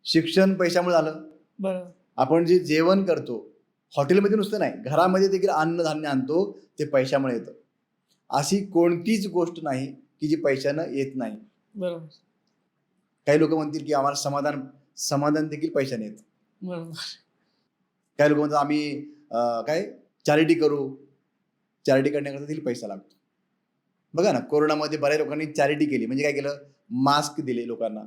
शिक्षण पैशामुळे आलं. बरोबर. आपण जे जेवण करतो हॉटेलमध्ये नुसतं नाही, घरामध्ये देखील अन्नधान्य आणतो, ते पैशामुळे येतं. अशी कोणतीच गोष्ट नाही की जी पैशानं येत नाही. बरोबर. काही लोक म्हणतील की आम्हाला समाधान देखील पैशाने येतं. बरोबर. काही लोक म्हणतात आम्ही काय चॅरिटी करू, चॅरिटी करण्याकरता देखील पैसा लागतो. बघा ना, कोरोनामध्ये बऱ्याच लोकांनी चॅरिटी केली. म्हणजे काय केलं? मास्क दिले लोकांना,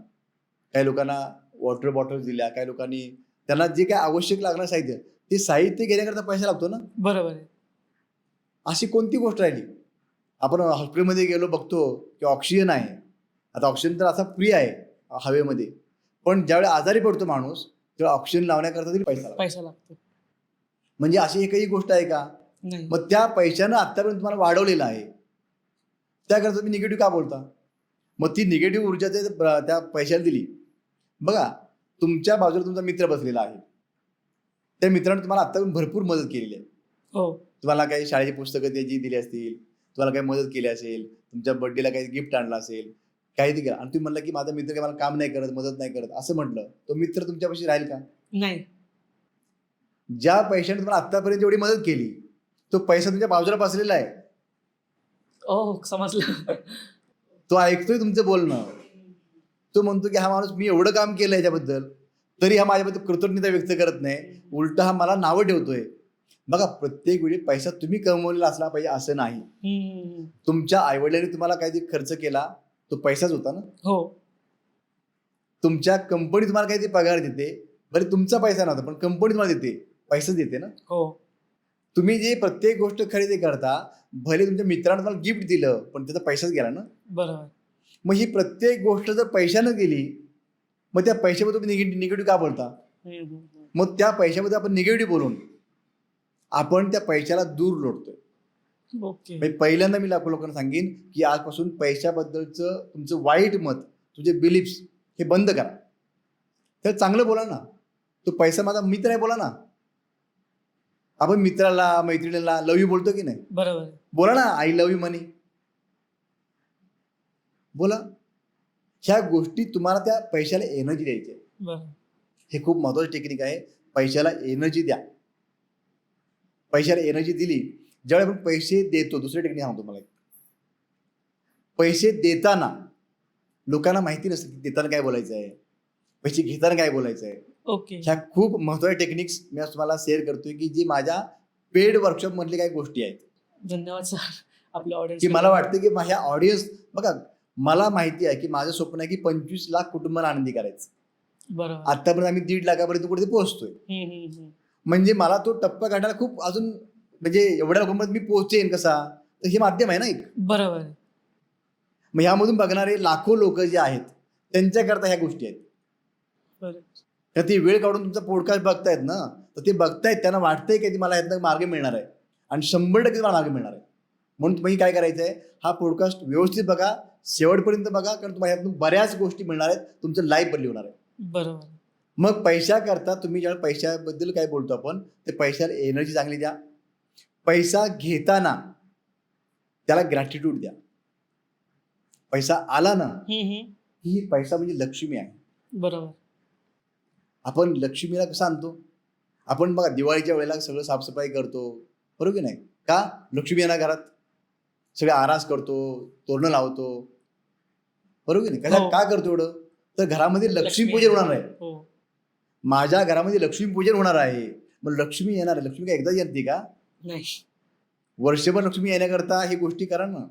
काही लोकांना वॉटर बॉटल्स दिल्या, काही लोकांनी त्यांना जे काय आवश्यक लागणार साहित्य, ते साहित्य घेण्याकरता पैसा लागतो ना. बरोबर आहे. अशी कोणती गोष्ट राहिली? आपण हॉस्पिटलमध्ये गेलो, बघतो की ऑक्सिजन आहे. आता ऑक्सिजन तर असा फ्री आहे हवेमध्ये, पण ज्यावेळी आजारी पडतो माणूस तेव्हा ऑक्सिजन लावण्याकरता देखील पैसा लागतो. म्हणजे अशी एकही गोष्ट आहे का? नाही. मग त्या पैशानं आतापर्यंत तुम्हाला वाढवलेलं आहे, त्याकरता तुम्ही निगेटिव्ह का बोलता? मग ती निगेटिव्ह ऊर्जा त्या पैशाला दिली. बघा, तुमच्या बाजूला तुमचा मित्र बसलेला आहे, त्या मित्राने तुम्हाला आतापर्यंत भरपूर मदत केलेली आहे. हो. तुम्हाला काही शाळेची पुस्तकं त्याची दिली असतील, तुम्हाला काही मदत केली असेल, तुमच्या बर्थडेला काही गिफ्ट आणलं असेल, काही दिलं, आणि तुम्ही म्हणला की माझा मित्र काही मला काम नाही करत, मदत नाही करत, असं म्हटलं, तो मित्र तुमच्यापाशी राहील का? नाही. ज्या पैशाने तुम्हाला आतापर्यंत एवढी मदत केली, तो पैसा तुमच्या बाजूला बसलेला आहे. हो, समजलं. तो ऐकतोय तुमचं बोलणं. तो म्हणतो की हा माणूस, मी एवढं काम केलं याच्याबद्दल, तरी हा माझ्याबद्दल कृतज्ञता व्यक्त करत नाही, उलट हा मला नावं ठेवतोय. बघा, प्रत्येक वेळी पैसा तुम्ही कमवलेला असला पाहिजे असं नाही. तुमच्या आईवडिलांनी तुम्हाला काहीतरी खर्च केला, तो पैसाच होता ना. हो. तुमच्या कंपनी तुम्हाला काहीतरी पगार देते, बरे तुमचा पैसा नव्हता, पण कंपनी तुम्हाला देते, पैसाच देते ना. हो. तुम्ही जे प्रत्येक गोष्ट खरेदी करता, भले तुमच्या मित्राने तुम्हाला गिफ्ट दिलं, पण त्याचा पैसाच गेला ना. बरोबर. मग ही प्रत्येक गोष्ट जर पैशानं गेली, मग त्या पैशाबद्दल तुम्ही निगेटिव्ह का बोलता? मग त्या पैशाबद्दल आपण निगेटिव्ह बोलून आपण त्या पैशाला दूर लोटतोय. ओके. पहिल्यांदा मी लोकांना सांगेन की आजपासून पैशाबद्दलचं तुमचं वाईट मत, तुझे बिलिफ्स हे बंद करा. तर चांगलं बोला ना. तो पैसा माझा मित्र आहे बोला ना. आपण मित्राला, मैत्रिणीला लव यू बोलतो की नाही? बरोबर. बोला ना, आय लव्ह यू मनी बोला. ह्या गोष्टी तुम्हाला त्या पैशाला एनर्जी द्यायची आहे. बरोबर. हे खूप महत्वाचं टेक्निक आहे. पैशाला एनर्जी द्या. पैशाला एनर्जी दिली, ज्यावेळी आपण पैसे देतो, दुसरे टेक्निक सांगतो मला. पैसे देताना लोकांना माहिती नसतं की देताना काय बोलायचं आहे, पैसे घेताना काय बोलायचं आहे. ओके. ह्या खूप महत्वाच्या टेक्निक्स मी आज तुम्हाला शेअर करतोय की जी माझ्या पेड वर्कशॉप मधली काही गोष्टी आहेत. धन्यवाद सर. आपल्या ऑडियन्स की मला वाटतं की ह्या ऑडियन्स, बघा, मला माहिती आहे की माझं स्वप्न आहे की 25 लाख कुटुंबांना आनंदी करायचं. बरोबर. आतापर्यंत आम्ही 1.5 लाखापर्यंत कुठे पोहोचतोय. म्हणजे मला तो टप्पा गाठायला खूप अजून, म्हणजे एवढ्या लोकांमध्ये मी पोहोचेन कसा, तर हे माध्यम आहे ना एक. बरोबर. मग ह्यामधून बघणारे लाखो लोक जे आहेत त्यांच्याकरता ह्या गोष्टी आहेत. तर ते वेळ काढून तुमचा पॉडकास्ट बघतायत ना, तर ते बघतायत, त्यांना वाटतंय की मला यातनं मार्ग मिळणार आहे, आणि 100% तुम्हाला मार्ग मिळणार आहे. म्हणून तुम्ही काय करायचं आहे, हा पॉडकास्ट व्यवस्थित बघा, शेवटपर्यंत बघा, कारण तुम्हाला यातून बऱ्याच गोष्टी मिळणार आहेत, तुमचं लाईफ बदली होणार आहे. बरोबर. मग पैसा करता तुम्ही ज्यावेळी पैशाबद्दल काय बोलतो आपण, ते पैशाला एनर्जी चांगली द्या. पैसा घेताना त्याला ग्रॅटिट्यूड द्या. पैसा आला ना, ही पैसा म्हणजे लक्ष्मी आहे. बरोबर. आपण लक्ष्मीला कसं आणतो? आपण बघा, दिवाळीच्या वेळेला सगळं साफसफाई करतो, बरोबर की नाही? का? लक्ष्मी येणार घरात, सगळे आरास करतो, तोरणं लावतो, बरोबर की नाही? का करतो एवढं? तर घरामध्ये लक्ष्मी पूजन होणार आहे. माझ्या घरामध्ये लक्ष्मी पूजन होणार आहे, मग लक्ष्मी येणार आहे. लक्ष्मी काय एकदा येते का? नाही. वर्षभर लक्ष्मी येण्याकरता हे गोष्टी करा ना.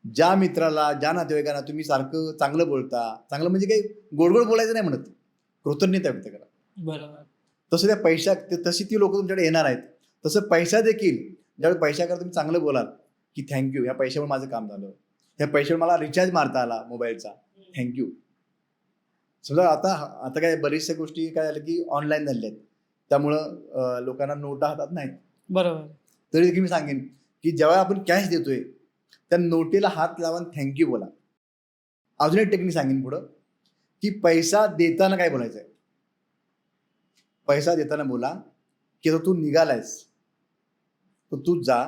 ज्या मित्राला, ज्या नातेवाईकांना तुम्ही सारखं चांगलं बोलता, चांगलं म्हणजे काही गोड गोड बोलायचं नाही म्हणत, कृतज्ञता व्यक्त करा. बरोबर. तसं त्या पैशा तशी ती लोक तुमच्याकडे येणार आहेत. तसं पैसा देखील ज्यावेळी पैशाकरता तुम्ही चांगलं बोलाल की थँक्यू, ह्या पैशामुळे माझं काम झालं, ह्या पैशामुळे मला रिचार्ज मारता आला मोबाईलचा, थँक्यू. समजा आता आता काय बऱ्याचशा गोष्टी काय झाल्या की ऑनलाईन झालेल्या आहेत, त्यामुळं लोकांना नोटा हातात नाहीत. बरोबर. तरी देखील मी सांगेन की जेव्हा आपण कॅश देतोय त्या नोटेला हात लावून थँक्यू बोला. अजून एक टेक्निक सांगेन पुढं की पैसा देताना काय बोलायचं आहे. पैसा देताना बोला की तू निघालायस तर तू जा,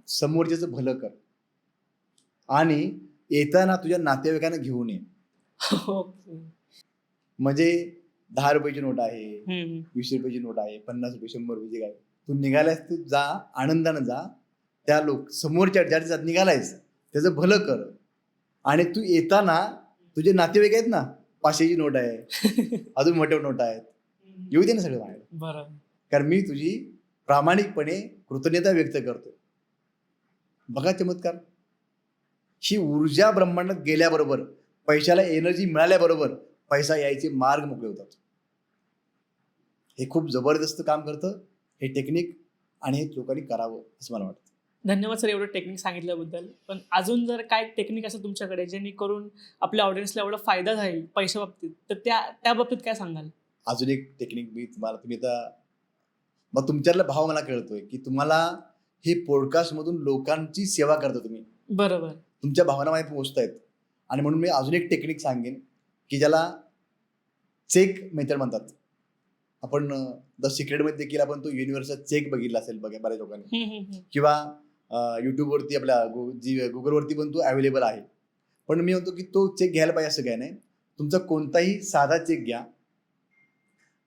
समोरच्याचं भलं कर आणि येताना तुझ्या नातेवाईकांना घेऊन ये. ओके. म्हणजे 10 रुपयाची नोट आहे, हम्म. 20 रुपयाची नोट आहे, 50 रुपये, 100 रुपयाची काय, तू निघालायस तू जा, आनंदानं जा. त्या समोरच्या ज्या निघालायस त्याचं भलं कर आणि तू येताना तुझे नातेवाईक आहेत ना, 500ची नोट आहे, अजून मोठ्या नोट आहेत, येऊ दे ना सगळं बाहेर. बरोबर. कारण मी तुझी प्रामाणिकपणे कृतज्ञता व्यक्त करतो. बघा चमत्कार. ही ऊर्जा ब्रह्मांडात गेल्याबरोबर, पैशाला एनर्जी मिळाल्याबरोबर पैसा यायचे मार्ग मोकळे होतात. हे खूप जबरदस्त काम करतं हे टेक्निक आणि हे लोकांनी करावं असं मला वाटतं. धन्यवाद सर एवढं टेक्निक सांगितल्याबद्दल. पण अजून जर काय टेक्निक असेल तुमच्याकडे जेणेकरून आपल्या ऑडियन्सला एवढा फायदा झाला पैशा बाबतीत, तर त्या बाबतीत काय सांगाल? अजून एक टेक्निक मी तुम्ही आता मग तुमच्यातला भाव मला कळतोय की तुम्हाला हे पॉडकास्टमधून लोकांची सेवा करता तुम्ही. बरोबर. तुमच्या भावना माझ्या पोहोचतायत आणि म्हणून मी अजून एक टेक्निक सांगेन की ज्याला चेक मेथड म्हणतात. आपण द सिक्रेटमध्ये देखील आपण तो युनिव्हर्सल चेक बघितला असेल बऱ्याच लोकांनी, किंवा युट्यूबवरती आपल्या गुगलवरती पण तो अवेलेबल आहे. पण मी म्हणतो की तो चेक घ्यायला पाहिजे असं काय नाही. तुमचा कोणताही साधा चेक घ्या,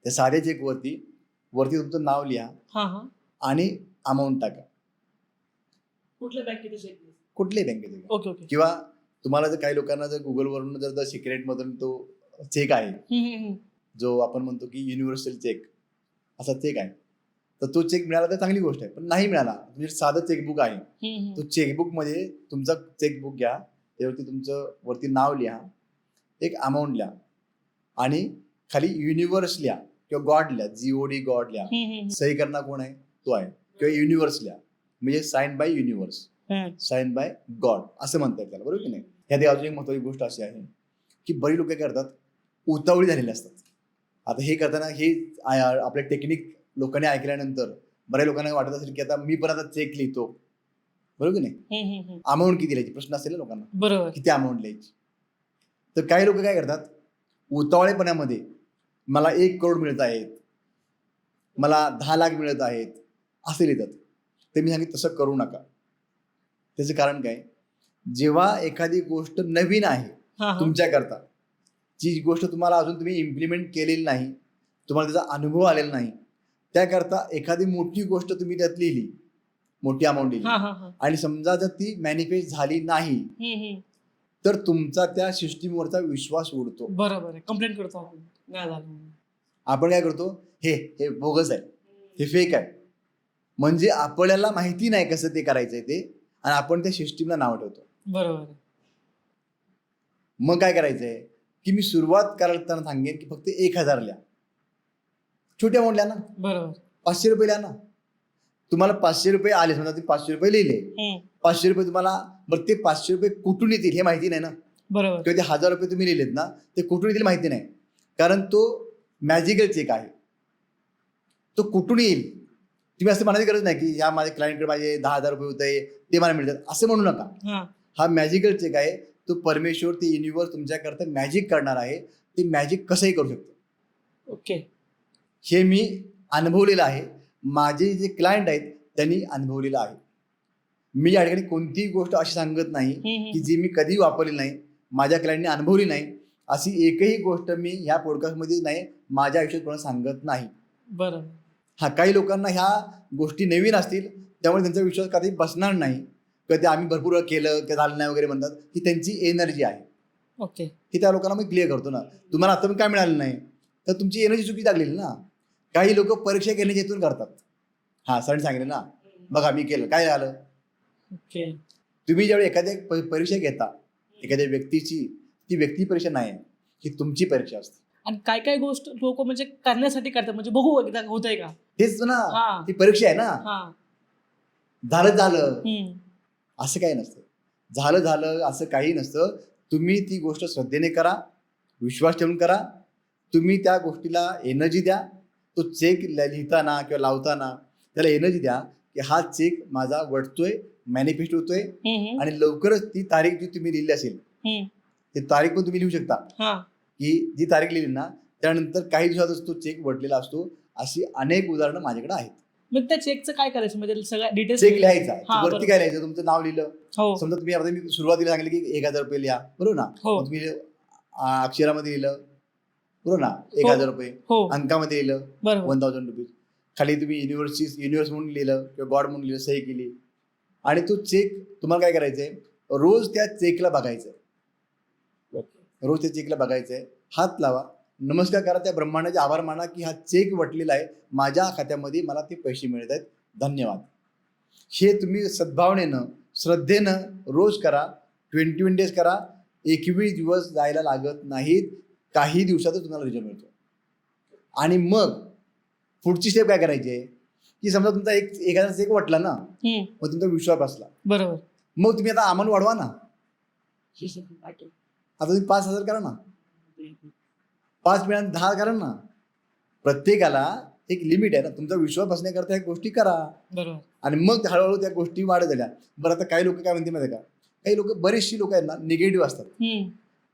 त्या साध्या चेकवरती तुमचं नाव लिहा आणि अमाऊंट टाका. कुठल्या बँकेचे चेक? कुठल्याही बँकेचे. Okay okay. किंवा तुम्हाला जर काही लोकांना जर गुगलवरून जर सिक्रेट मधून तो चेक आहे जो आपण म्हणतो की युनिव्हर्सल चेक, असा चेक आहे, तर तो चेक मिळाला तर चांगली गोष्ट आहे. पण नाही मिळाला म्हणजे साधं चेकबुक आहे, तो चेकबुक मध्ये तुमचा चेकबुक घ्या, त्यावरती तुमचं वरती नाव लिहा, एक अमाऊंट लिहा आणि खाली युनिव्हर्स लिहा किंवा गॉड लिहा, GOD गॉड लिहा. सही करणार कोण आहे? तो आहे. किंवा युनिव्हर्स लिहा, म्हणजे sign by universe, sign by God असं म्हणतात त्याला, बरोबर की नाही. ह्यात अजून एक महत्त्वाची गोष्ट अशी आहे की बरी लोक काय करतात, उतावळी झालेली असतात. आता हे करताना हे आपल्या टेक्निक लोकांनी ऐकल्यानंतर बऱ्याच लोकांना वाटत असेल की आता मी पण आता चेक लिहितो, बरोबर की नाही. अमाऊंट किती लिहायची प्रश्न असेल ना लोकांना, बरोबर, किती अमाऊंट लिहायची. तर काही लोक काय करतात, उतावळेपणामध्ये मला 1 करोड मिळत आहेत, मला 10 लाख मिळत आहेत असे लिहितात. ते मी सांगितलं तसं करू नका. त्याचं कारण काय, जेव्हा एखादी गोष्ट नवीन आहे तुमच्याकरता, जी गोष्ट तुम्हाला अजून तुम्ही इम्प्लिमेंट केलेली नाही, तुम्हाला त्याचा अनुभव आलेला नाही, त्याकरता एखादी मोठी गोष्ट तुम्ही त्यात लिहिली, मोठी अमाऊंट लिहिली आणि समजा जर ती मॅनिफेस्ट झाली नाही तर तुमचा त्या सिस्टीमवरचा विश्वास उडतो. बरोबर आहे. कंप्लेंट करतो आपण काय करतो, हे बोगस आहे, हे फेक आहे, म्हणजे आपल्याला माहिती नाही कसं ते करायचंय ते, आणि आपण त्या सिस्टीमला नाव ठेवतो. बरोबर. मग काय करायचंय की मी सुरुवात करताना सांगेन की फक्त 1000 लिहा, छोटी अमाऊंट लिहा ना. बरोबर. 500 रुपये लिहा ना. तुम्हाला 500 रुपये आले, समजा तुम्ही 500 रुपये लिहिले, 500 रुपये तुम्हाला, बरं ते 500 रुपये कुठून येतील हे माहिती नाही ना. बरोबर. किंवा ते 1000 रुपये तुम्ही लिहिलेत ना, ते कुठून येतील माहिती नाही, कारण तो मॅजिकल चेक आहे. तो कुठून येईल तुम्ही असं म्हणायची गरज नाही की ह्या माझ्या क्लायंटकडे माझे 10,000 रुपये होत आहे ते मला मिळतात असं म्हणू नका. हा मॅजिकल चेक आहे. तो परमेश्वर, ते युनिव्हर्स तुमच्याकरता मॅजिक करणार आहे. ते मॅजिक कसंही करू शकतो. ओके. हे मी अनुभवलेलं आहे. माझे जे क्लायंट आहेत त्यांनी अनुभवलेलं आहे. मी या ठिकाणी कोणतीही गोष्ट अशी सांगत नाही की जी मी कधी वापरली नाही, माझ्या क्लायंटने अनुभवली नाही, अशी एकही गोष्ट मी ह्या पॉडकास्टमध्ये नाही, माझ्या आयुष्यात कोणाला सांगत नाही. बरोबर. हा, काही लोकांना ह्या गोष्टी नवीन असतील त्यामुळे त्यांचा विश्वास कधी बसणार नाही, किंवा ते आम्ही भरपूर वेळा केलं की झालं नाही वगैरे म्हणतात, ही त्यांची एनर्जी आहे. ओके. हे त्या लोकांना मी क्लिअर करतो ना. तुम्हाला आता पण काय मिळालं नाही तर तुमची एनर्जी चुकी लागलेली ना. काही लोक परीक्षा घेण्याच्या हेतून करतात. हां, सर सांगितलं ना, बघा मी केलं, काय झालं? ओके. तुम्ही ज्यावेळी एखाद्या परीक्षा घेता एखाद्या व्यक्तीची, ती व्यक्ती परीक्षा नाही आहे, ही तुमची परीक्षा असते. आणि काय काय गोष्ट लोक म्हणजे करण्यासाठी करतात, म्हणजे बघू एकदा होतंय का. तेच ना, हा. ती परीक्षा आहे ना. हा. झालं हम्म. असं काही नसतं. झालं असं काही नसतं. तुम्ही ती गोष्ट श्रद्धेने करा, विश्वास ठेवून करा. तुम्ही त्या गोष्टीला एनर्जी द्या. तो चेक लिहिताना किंवा लावताना त्याला एनर्जी द्या की हा चेक माझा वटतोय, मॅनिफेस्ट होतोय. हम्म. आणि लवकरच ती तारीख जी तुम्ही लिहिली असेल हम्म. ती तारीख पण तुम्ही लिहू शकता हा. की जी तारीख लिहिली ना त्यानंतर काही दिवसातच तो चेक वटलेला असतो. अशी अनेक उदाहरणं माझ्याकडे आहेत. मग त्या चेकचं काय करायचं, म्हणजे सगळ्या डिटेल्स चेक लिहायचा, हा, वरती बरोबर. काय लिहायचं, तुमचं नाव लिहिलं. हो. समजा तुम्ही आता मी सुरुवातीला सांगितलं की 1,000 रुपये लिहा, बरोबर ना. हो. मग तुम्ही अक्षरामध्ये लिहिलं, बरोबर ना, 1,000 रुपये. हो. अंकामध्ये लिहिलं बरोबर. 1,000 रुपीज. खाली तुम्ही युनिव्हर्स म्हणून लिहिलं किंवा गॉड म्हणून लिहिलं, सही केली. आणि तो चेक तुम्हाला काय करायचंय, रोज त्या चेकला बघायचंय. रोज त्या चेकला बघायचंय, हात लावा, नमस्कार करा, त्या ब्रह्मांडाचे आभार माना की हा चेक वटलेला आहे, माझ्या खात्यामध्ये मला ते पैसे मिळत आहेत, धन्यवाद. हे तुम्ही सद्भावनेनं श्रद्धेनं रोज करा. 21 डेज करा. 21 दिवस जायला लागत नाहीत, काही दिवसातच तुम्हाला रिझल्ट मिळतो. आणि मग पुढची स्टेप काय करायची आहे की समजा तुमचा एखादा चेक वटला ना, मग तुमचा विश्वास बसला, बरोबर. मग तुम्ही आता अमाऊंट वाढवा ना. आता तुम्ही 5,000 करा ना, 5 मिळाले 10 करा ना. प्रत्येकाला एक लिमिट आहे ना. तुमचा विश्वास बसण्याकरता ह्या गोष्टी करा. बरोबर. आणि मग हळूहळू त्या गोष्टी वाढत झाल्या. बरं, आता काही लोक काय म्हणते माहिती का, काही लोक, बरीचशी लोक आहेत ना, निगेटिव्ह असतात.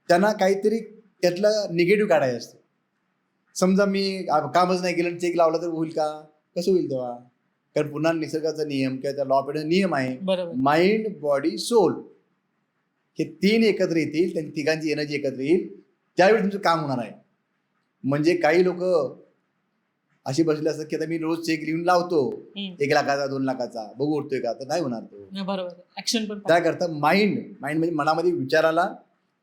त्यांना काहीतरी त्यातलं निगेटिव्ह काढायचं असतं. समजा मी कामच नाही केलं, चेक लावला तर होईल का? कसं होईल तेव्हा? कारण पुन्हा निसर्गाचा नियम किंवा त्या लॉ ऑफ नियम आहे, बरोबर. माइंड, बॉडी, सोल हे 3 एकत्र येतील, त्यांची तिघांची एनर्जी एकत्र येईल, त्यावेळी तुमचं काम होणार आहे. म्हणजे काही लोक अशी बसले असतात की आता मी रोज चेक लिहून लावतो 1 लाखाचा 2 लाखाचा, बघू उठतोय का, तर नाही होणार तो. बरोबर. ऍक्शन पण त्याकरता माइंड म्हणजे मनामध्ये विचाराला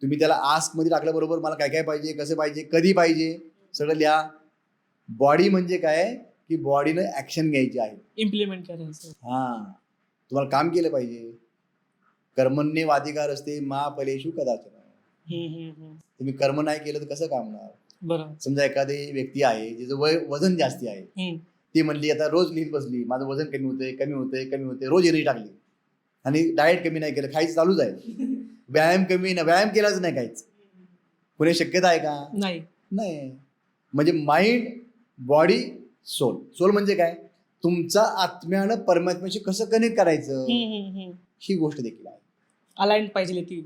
तुम्ही त्याला आस्क मध्ये टाकलं, बरोबर मला काय काय पाहिजे, कसं पाहिजे, कधी पाहिजे, सगळं लिहा. बॉडी म्हणजे काय की बॉडीनं ऍक्शन घ्यायची आहे, इम्प्लिमेंट करायचं. तुम्हाला काम केलं पाहिजे. कर्मण्येवाधिकार असते मा फलेषु कदाचन. तुम्ही कर्म नाही केलं तर कसं काम होणार? बरोबर. समजा एखादी व्यक्ती आहे जिचं वजन जास्ती आहे, ती म्हणली आता रोज लिहित बसली, माझं वजन कमी होतंय, रोज एनर्जी टाकली आणि डाएट कमी नाही केलं, खायचं चालूच आहे, व्यायाम कमी नाही, व्यायाम केलाच नाही काहीच, कुणी शक्यता आहे का? नाही. म्हणजे माइंड, बॉडी, सोल म्हणजे काय, तुमचा आत्म्यानं परमात्म्याशी कसं कनेक्ट करायचं, ही गोष्ट देखील आहे. अलाइन पाहिजे ती.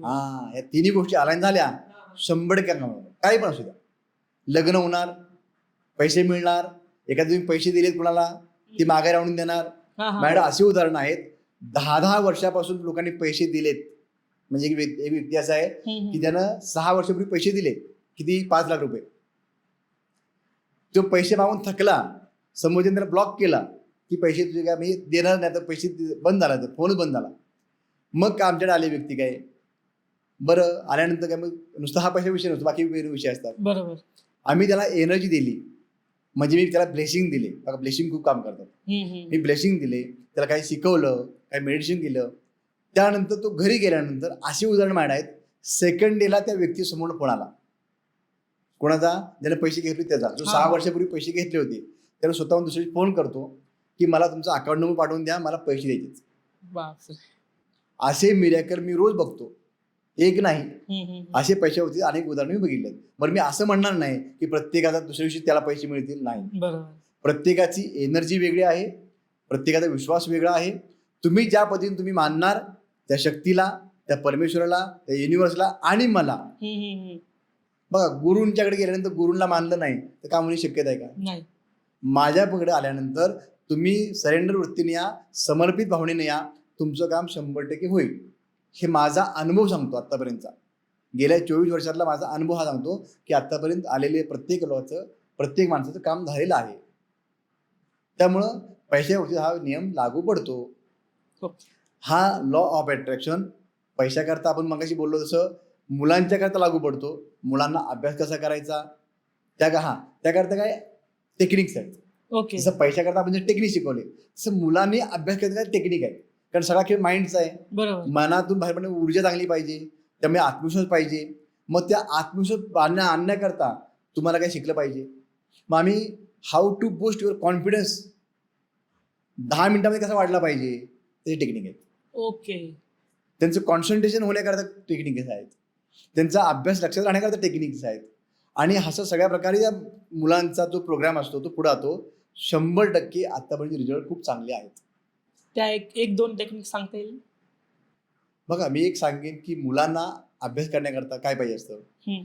या तिन्ही गोष्टी अलाइन झाल्या 100% काही पण असू द्या. लग्न होणार, पैसे मिळणार, एखाद्या तुम्ही पैसे दिलेत कुणाला, ती माघारी आणून देणार. मॅडम अशी उदाहरणं आहेत, 10 वर्षापासून लोकांनी पैसे दिलेत. म्हणजे एक व्यक्ती असा आहे की त्यानं 6 वर्षापूर्वी पैसे दिले, किती, 5 लाख रुपये. तो पैसे मागून थकला, समोरच्याने त्याला ब्लॉक केला की पैसे तुझे काय मी देणार नाही, तर पैसे बंद झाला, तर फोनच बंद झाला. मग का आमच्याकडे आले व्यक्ती काय, बरं आल्यानंतर काय, मग नुसता हा पैसा विषय नसतो, बाकी वेगळे विषय असतात. बरोबर. आम्ही त्याला एनर्जी दिली, म्हणजे मी त्याला ब्लेसिंग दिले. बघा ब्लेसिंग खूप काम करतात. मी ब्लेसिंग दिले, त्याला काही शिकवलं, काही मेडिटेशन केलं. त्यानंतर तो घरी गेल्यानंतर अशी उदाहरणं मांड आहेत, सेकंड डेला त्या व्यक्तीसमोर फोन आला, कोणाचा, ज्याने पैसे घेतले त्याचा, जो 6 वर्षापूर्वी पैसे घेतले होते, त्याला स्वतःहून दुसरी फोन करतो की मला तुमचा अकाउंट नंबर पाठवून द्या, मला पैसे द्यायचे. असे मिरॅकल मी रोज बघतो, एक नाही, असे पैशावरती अनेक उदाहरणं मी बघितले. बरं, मी असं म्हणणार नाही की प्रत्येकाचा दुसऱ्या दिवशी त्याला पैसे मिळतील, नाही. प्रत्येकाची एनर्जी वेगळी आहे, प्रत्येकाचा विश्वास वेगळा आहे. तुम्ही ज्या पद्धतीने तुम्ही मानणार त्या शक्तीला, त्या परमेश्वराला, त्या युनिव्हर्सला आणि मला. बघा, गुरूंच्याकडे गेल्यानंतर गुरूंना मानलं नाही तर काम होण्याची शक्यता आहे का? नाही. माझ्याकडे आल्यानंतर तुम्ही सरेंडर वृत्तीने या, समर्पित भावनेने या, तुमचं काम 100% होईल. हे माझा अनुभव सांगतो आत्तापर्यंतचा. गेल्या 24 वर्षातला माझा अनुभव हा सांगतो की आत्तापर्यंत आलेले प्रत्येक माणसाचं काम झालेलं आहे. त्यामुळं पैशावरती हा नियम लागू पडतो. हा लॉ ऑफ अट्रॅक्शन पैशाकरता आपण मगाशी बोललो तसं मुलांच्या करता लागू पडतो. मुलांना अभ्यास कसा करायचा त्याकरता काय टेक्निक्स आहेत. ओके. जसं पैशाकरता आपण जे टेक्निक शिकवले तसं मुलांनी अभ्यास करण्याचा टेक्निक आहे. कारण सगळा खेळ माइंडचा आहे. बरोबर. मनातून बाहेर पडण्याची ऊर्जा चांगली पाहिजे, त्यामुळे आत्मविश्वास पाहिजे. मग त्या आत्मविश्वास आणण्याकरता तुम्हाला काय शिकलं पाहिजे. मग आम्ही how to boost your confidence 10 मिनिटांमध्ये कसा वाढला पाहिजे त्याची टेक्निक आहेत. ओके. त्यांचं कॉन्सन्ट्रेशन होण्याकरता टेक्निक्स आहेत, त्यांचा अभ्यास लक्षात राहण्याकरता टेक्निक्स आहेत. आणि असं सगळ्या प्रकारे या मुलांचा जो प्रोग्राम असतो तो पुढे जातो. 100% आतापर्यंत रिझल्ट खूप चांगले आहेत. त्या एक दोन टेक्निक सांगता येईल. बघा, मी एक सांगेन की मुलांना अभ्यास करण्याकरता काय पाहिजे असतं, हम्म.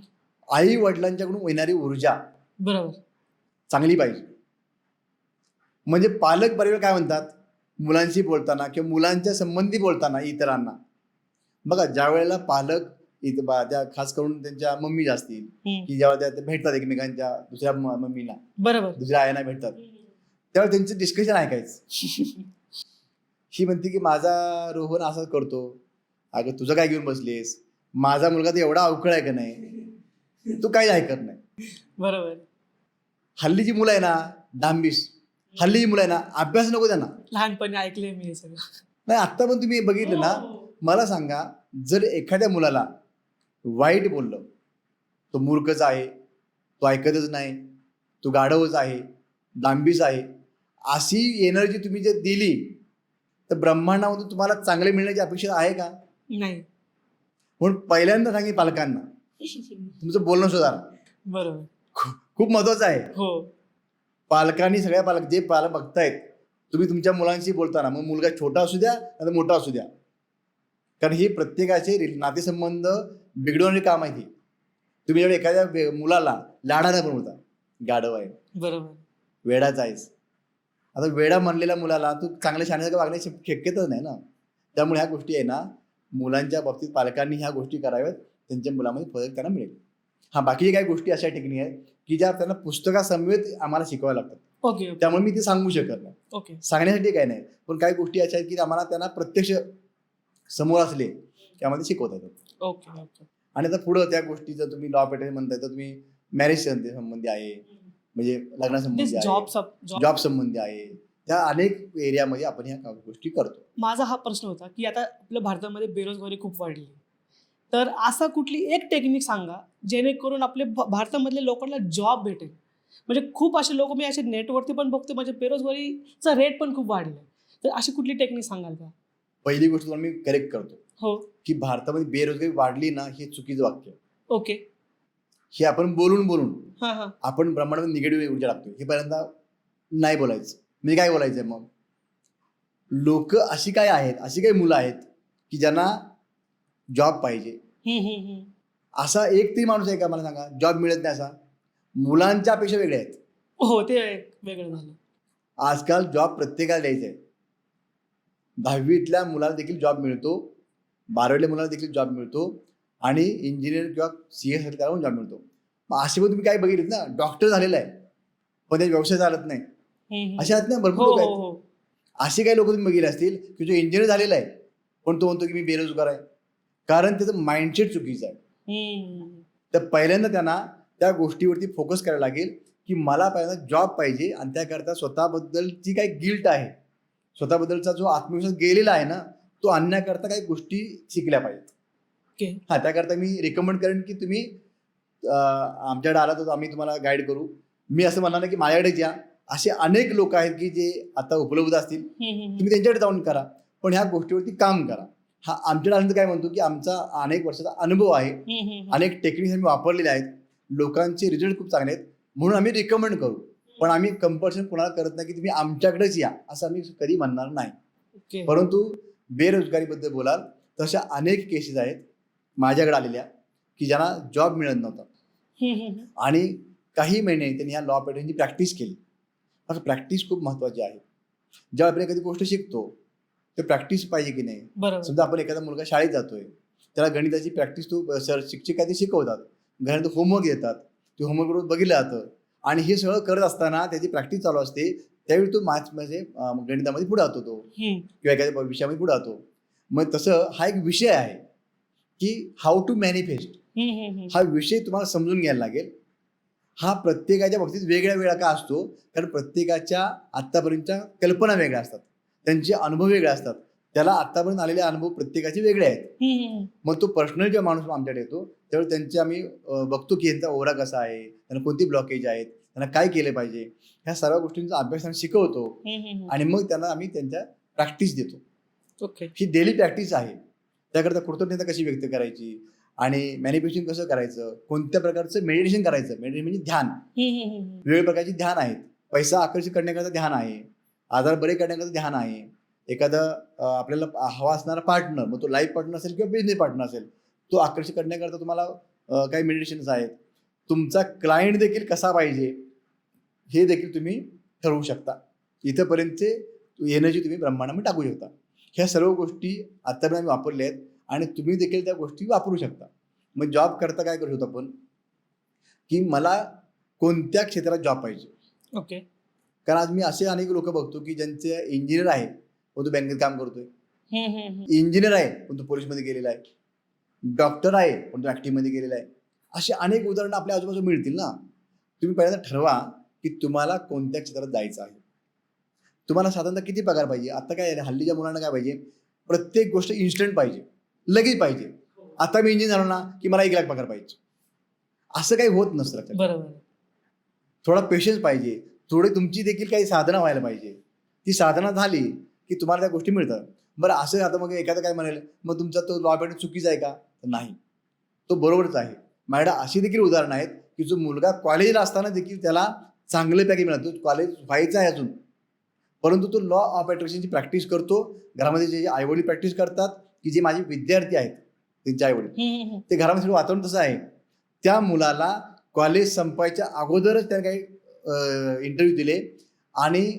आई वडिलांच्याकडून येणारी ऊर्जा बरोबर. चांगली पाहिजे. म्हणजे पालक बरेच वेळा काय म्हणतात मुलांशी बोलताना किंवा मुलांच्या संबंधी बोलताना इतरांना, बघा ज्या वेळेला पालक त्या खास करून त्यांच्या मम्मी असतील की जेव्हा त्या भेटतात एकमेकांच्या दुसऱ्या मम्मीला, बरोबर, दुसऱ्या आयांना भेटतात, त्यावेळेला त्यांचं डिस्कशन ऐकायचं. ही म्हणते की माझा रोहन असं करतो, अगं तुझं काय घेऊन बसलीस, माझा मुलगा तर एवढा अवकळ आहे का नाही, तू काही ऐकत नाही. बरोबर. हल्लीची मुलं आहे ना डांबीस, हल्लीची मुलं आहे ना अभ्यास नको त्यांना. लहानपणी ऐकले मी हे सगळं. नाही, आत्ता पण तुम्ही बघितलं ना, मला सांगा जर एखाद्या मुलाला वाईट बोललं, तो मूर्खच आहे, तो ऐकतच नाही, तो गाढवच आहे, डांबीस आहे, अशी एनर्जी तुम्ही जर दिली तर ब्रह्मांडामधून तुम्हाला चांगले मिळण्याची अपेक्षा आहे का? नाही. म्हणून पहिल्यांदा सांगेन पालकांना तुमचं बोलणं सुधारा. बरोबर. खूप महत्वाचं आहे. हो. पालकांनी, सगळ्या पालक जे पालक बघतायत, तुम्ही तुमच्या मुलांशी बोलताना, मग मुलगा छोटा असू द्या आता मोठा असू द्या, कारण ही प्रत्येकाचे नातेसंबंध बिघडवणारी काम आहे. तुम्ही जेव्हा एखाद्या मुलाला लाडाने बनवता, गाढव आहे, बरोबर, वेडाचा आहेस, आता वेडा म्हणलेल्या मुलाला तू चांगल्या शाळेसारखं वागण्याची शक्यताच नाही ना. त्यामुळे ह्या गोष्टी आहे ना, मुलांच्या बाबतीत पालकांनी ह्या गोष्टी कराव्यात, त्यांच्या मुलामध्ये फरक त्यांना मिळेल. हा, बाकी काही गोष्टी अशा टेक्निक आहेत की ज्या त्यांना पुस्तकासमवेत आम्हाला शिकवाव्या लागतात. ओके. त्यामुळे मी ते सांगू शकत नाही. ओके. सांगण्यासाठी काय नाही, पण काही गोष्टी अशा आहेत की आम्हाला त्यांना प्रत्यक्ष समोर असले की आम्हाला शिकवता येतात. ओके. ओके. आणि आता पुढं त्या गोष्टीचं तुम्ही लॉ पॅटर्न म्हणताय तर तुम्ही मॅरेज संबंधी आहे, म्हणजे लग्नासंबंधी आहे, जॉब संबंधी आहे, त्या अनेक एरियामध्ये आपण ह्या गोष्टी करतो. माझा हा प्रश्न होता की आता आपल्या भारतामध्ये बेरोजगारी खूप वाढली, तर असा कुठली एक टेक्निक सांगा जेणेकरून आपल्या भारतामधल्या लोकांना जॉब भेटेल. म्हणजे खूप असे लोक मी असे नेटवरती पण बघतो, म्हणजे बेरोजगारीचा रेट पण खूप वाढला, तर अशी कुठली टेक्निक सांगाल का? पहिली गोष्ट तुम्हाला मी करेक्ट करतो हो. की भारतामध्ये बेरोजगारी वाढली ना, हे चुकीचं वाक्य. ओके. हे आपण बोलून हां हां. आपण ब्रह्मांडामध्ये निगेटिव्ह ऊर्जा लागतो, हे पहिल्यांदा नाही बोलायचं. म्हणजे काय बोलायचंय, मग लोक अशी काय आहेत, अशी काही मुलं आहेत की ज्यांना जॉब पाहिजे. असा एक तरी माणूस आहे का मला सांगा जॉब मिळत नाही असा? मुलांच्या अपेक्षा वेगळ्या आहेत. हो, ते वेगळं झालं. आजकाल जॉब प्रत्येकाला द्यायचा आहे. 10वीतल्या मुलाला देखील जॉब मिळतो, 12वीतल्या मुलाला देखील जॉब मिळतो, आणि इंजिनियर किंवा CS त्याला पण जॉब मिळतो. मग असे पण तुम्ही काय बघितलेत ना, डॉक्टर झालेला आहे पण त्याचा व्यवसाय चालत नाही, असे आहेत ना भरपूर लोक आहेत. असे काही लोक तुम्ही बघितले असतील की जो इंजिनियर झालेला आहे पण तो म्हणतो की मी बेरोजगार आहे, कारण त्याचं माइंडसेट चुकीचं आहे. तर पहिल्यांदा त्यांना त्या गोष्टीवरती फोकस करायला लागेल की मला पहिल्यांदा जॉब पाहिजे, आणि त्याकरता स्वतःबद्दलची काही गिल्ट आहे, स्वतःबद्दलचा जो आत्मविश्वास गेलेला आहे ना, तो आणण्याकरता काही गोष्टी शिकल्या पाहिजेत. हा, त्याकरता मी रिकमेंड करेन की तुम्ही आमच्याकडे आला तर आम्ही तुम्हाला गाईड करू. मी असं म्हणणार नाही की माझ्याकडेच या, असे अनेक लोक आहेत की जे आता उपलब्ध असतील, तुम्ही त्यांच्याकडे जाऊन करा, पण ह्या गोष्टीवरती काम करा. हा, आमच्याकडे आल्यानंतर काय म्हणतो की आमचा अनेक वर्षाचा अनुभव आहे, अनेक टेक्निक्स आम्ही वापरलेले आहेत, लोकांचे रिझल्ट खूप चांगले आहेत, म्हणून आम्ही रिकमेंड करू. पण आम्ही कंपल्शन कोणाला करत नाही की तुम्ही आमच्याकडेच या, असं आम्ही कधी म्हणणार नाही. परंतु बेरोजगारीबद्दल बोलाल तशा अनेक केसेस आहेत माझ्याकडे आलेल्या की ज्यांना जॉब मिळत नव्हता, आणि काही महिने त्यांनी ह्या लॉ पॅटर्नची प्रॅक्टिस केली. आता प्रॅक्टिस खूप महत्वाची आहे. जेव्हा आपण एखादी गोष्ट शिकतो तर प्रॅक्टिस पाहिजे की नाही. समजा आपण एखादा मुलगा शाळेत जातोय, त्याला गणिताची प्रॅक्टिस शिक्षक काय ते शिकवतात, घरात होमवर्क देतात, ते होमवर्क बघितलं जातं, आणि हे सगळं करत असताना त्याची प्रॅक्टिस चालू असते, त्यावेळी तो मॅथ्समध्ये गणितामध्ये पुढे जातो, तो किंवा एखाद्या विषयामध्ये पुढे जातो. मग तसं हा एक विषय आहे की हाऊ टू मॅनिफेस्ट. हा विषय तुम्हाला समजून घ्यायला लागेल. हा प्रत्येकाच्या बाबतीत वेगळा का असतो? कारण प्रत्येकाच्या आत्तापर्यंतच्या कल्पना वेगळ्या असतात, त्यांचे अनुभव वेगळे असतात. त्याला आत्तापर्यंत आलेले अनुभव प्रत्येकाचे वेगळे आहेत. मग तो पर्सनल जेव्हा माणूस आमच्याकडे येतो त्यावेळी त्यांचे आम्ही बघतो की यांचा ओरा कसा आहे, त्यांना कोणती ब्लॉकेज आहेत, त्यांना काय केलं पाहिजे, ह्या सर्व गोष्टींचा अभ्यास आम्ही शिकवतो आणि मग त्यांना आम्ही त्यांच्या प्रॅक्टिस देतो. ओके. ही डेली प्रॅक्टिस आहे. त्याकरता कृतज्ञता कशी व्यक्त करायची आणि मॅनिफेस्टिंग कसं करायचं, कोणत्या प्रकारचं मेडिटेशन करायचं. मेडिटेशन म्हणजे ध्यान. वेगवेगळ्या प्रकारची ध्यान आहेत. पैसा आकर्षित करण्याकरता ध्यान आहे, आजार बरे करण्याकरता ध्यान आहे. एखादं आपल्याला हवा असणारा पार्टनर, मग तो लाईफ पार्टनर असेल किंवा बिझनेस पार्टनर असेल, तो आकर्षित करण्याकरता तुम्हाला काही मेडिटेशन्स आहेत. तुमचा क्लायंट देखील कसा पाहिजे हे देखील तुम्ही ठरवू शकता. इथंपर्यंतचे एनर्जी तुम्ही ब्रह्मांडामध्ये टाकू शकता. ह्या सर्व गोष्टी आत्तापर्यंत आम्ही वापरल्या आहेत आणि तुम्ही देखील त्या गोष्टी वापरू शकता. मग जॉब करता काय करू शकतो आपण, की मला कोणत्या क्षेत्रात जॉब पाहिजे. ओके. कारण आज मी असे अनेक लोक बघतो की ज्यांचे इंजिनियर आहे पण तो बँकेत काम करतोय, इंजिनियर आहे पण तो पोलीसमध्ये गेलेला आहे, डॉक्टर आहे पण तो ॲक्टिव्हमध्ये गेलेला आहे. अशी अनेक उदाहरणं आपल्या आजूबाजूला मिळतील ना. तुम्ही पहिल्यांदा ठरवा की तुम्हाला कोणत्या क्षेत्रात जायचं आहे. तुम्हाला साधारणतः किती पगार पाहिजे. आता काय आहे, हल्लीच्या मुलांना काय पाहिजे, प्रत्येक गोष्ट इन्स्टंट पाहिजे, लगेच पाहिजे. आता मी इंजिनियर झालो ना की मला 1 लाख पगार पाहिजे, असं काही होत नसतं. बरोबर. थोडा पेशन्स पाहिजे, थोडी तुमची देखील काही साधना व्हायला पाहिजे. ती साधना झाली की तुम्हाला त्या गोष्टी मिळतात. बरं असं आता मग एखादं काय म्हणेल, मग तुमचा तो लॉ पॅटर्न चुकीचा आहे का, तर नाही, तो बरोबरच आहे. माझ्याकडे अशी देखील उदाहरणं आहेत की जो मुलगा कॉलेजला असताना देखील त्याला चांगलं पॅकेज मिळतं, कॉलेज व्हायचं आहे अजून, परंतु तो लॉ ऑफ अट्रॅक्शनची प्रॅक्टिस करतो. घरामध्ये जे आईवडील प्रॅक्टिस करतात, की जे माझे विद्यार्थी आहेत त्यांचे आईवडील, ते घरामध्ये सगळं वातावरण तसं आहे. त्या मुलाला कॉलेज संपायच्या अगोदरच त्याने काही इंटरव्ह्यू दिले आणि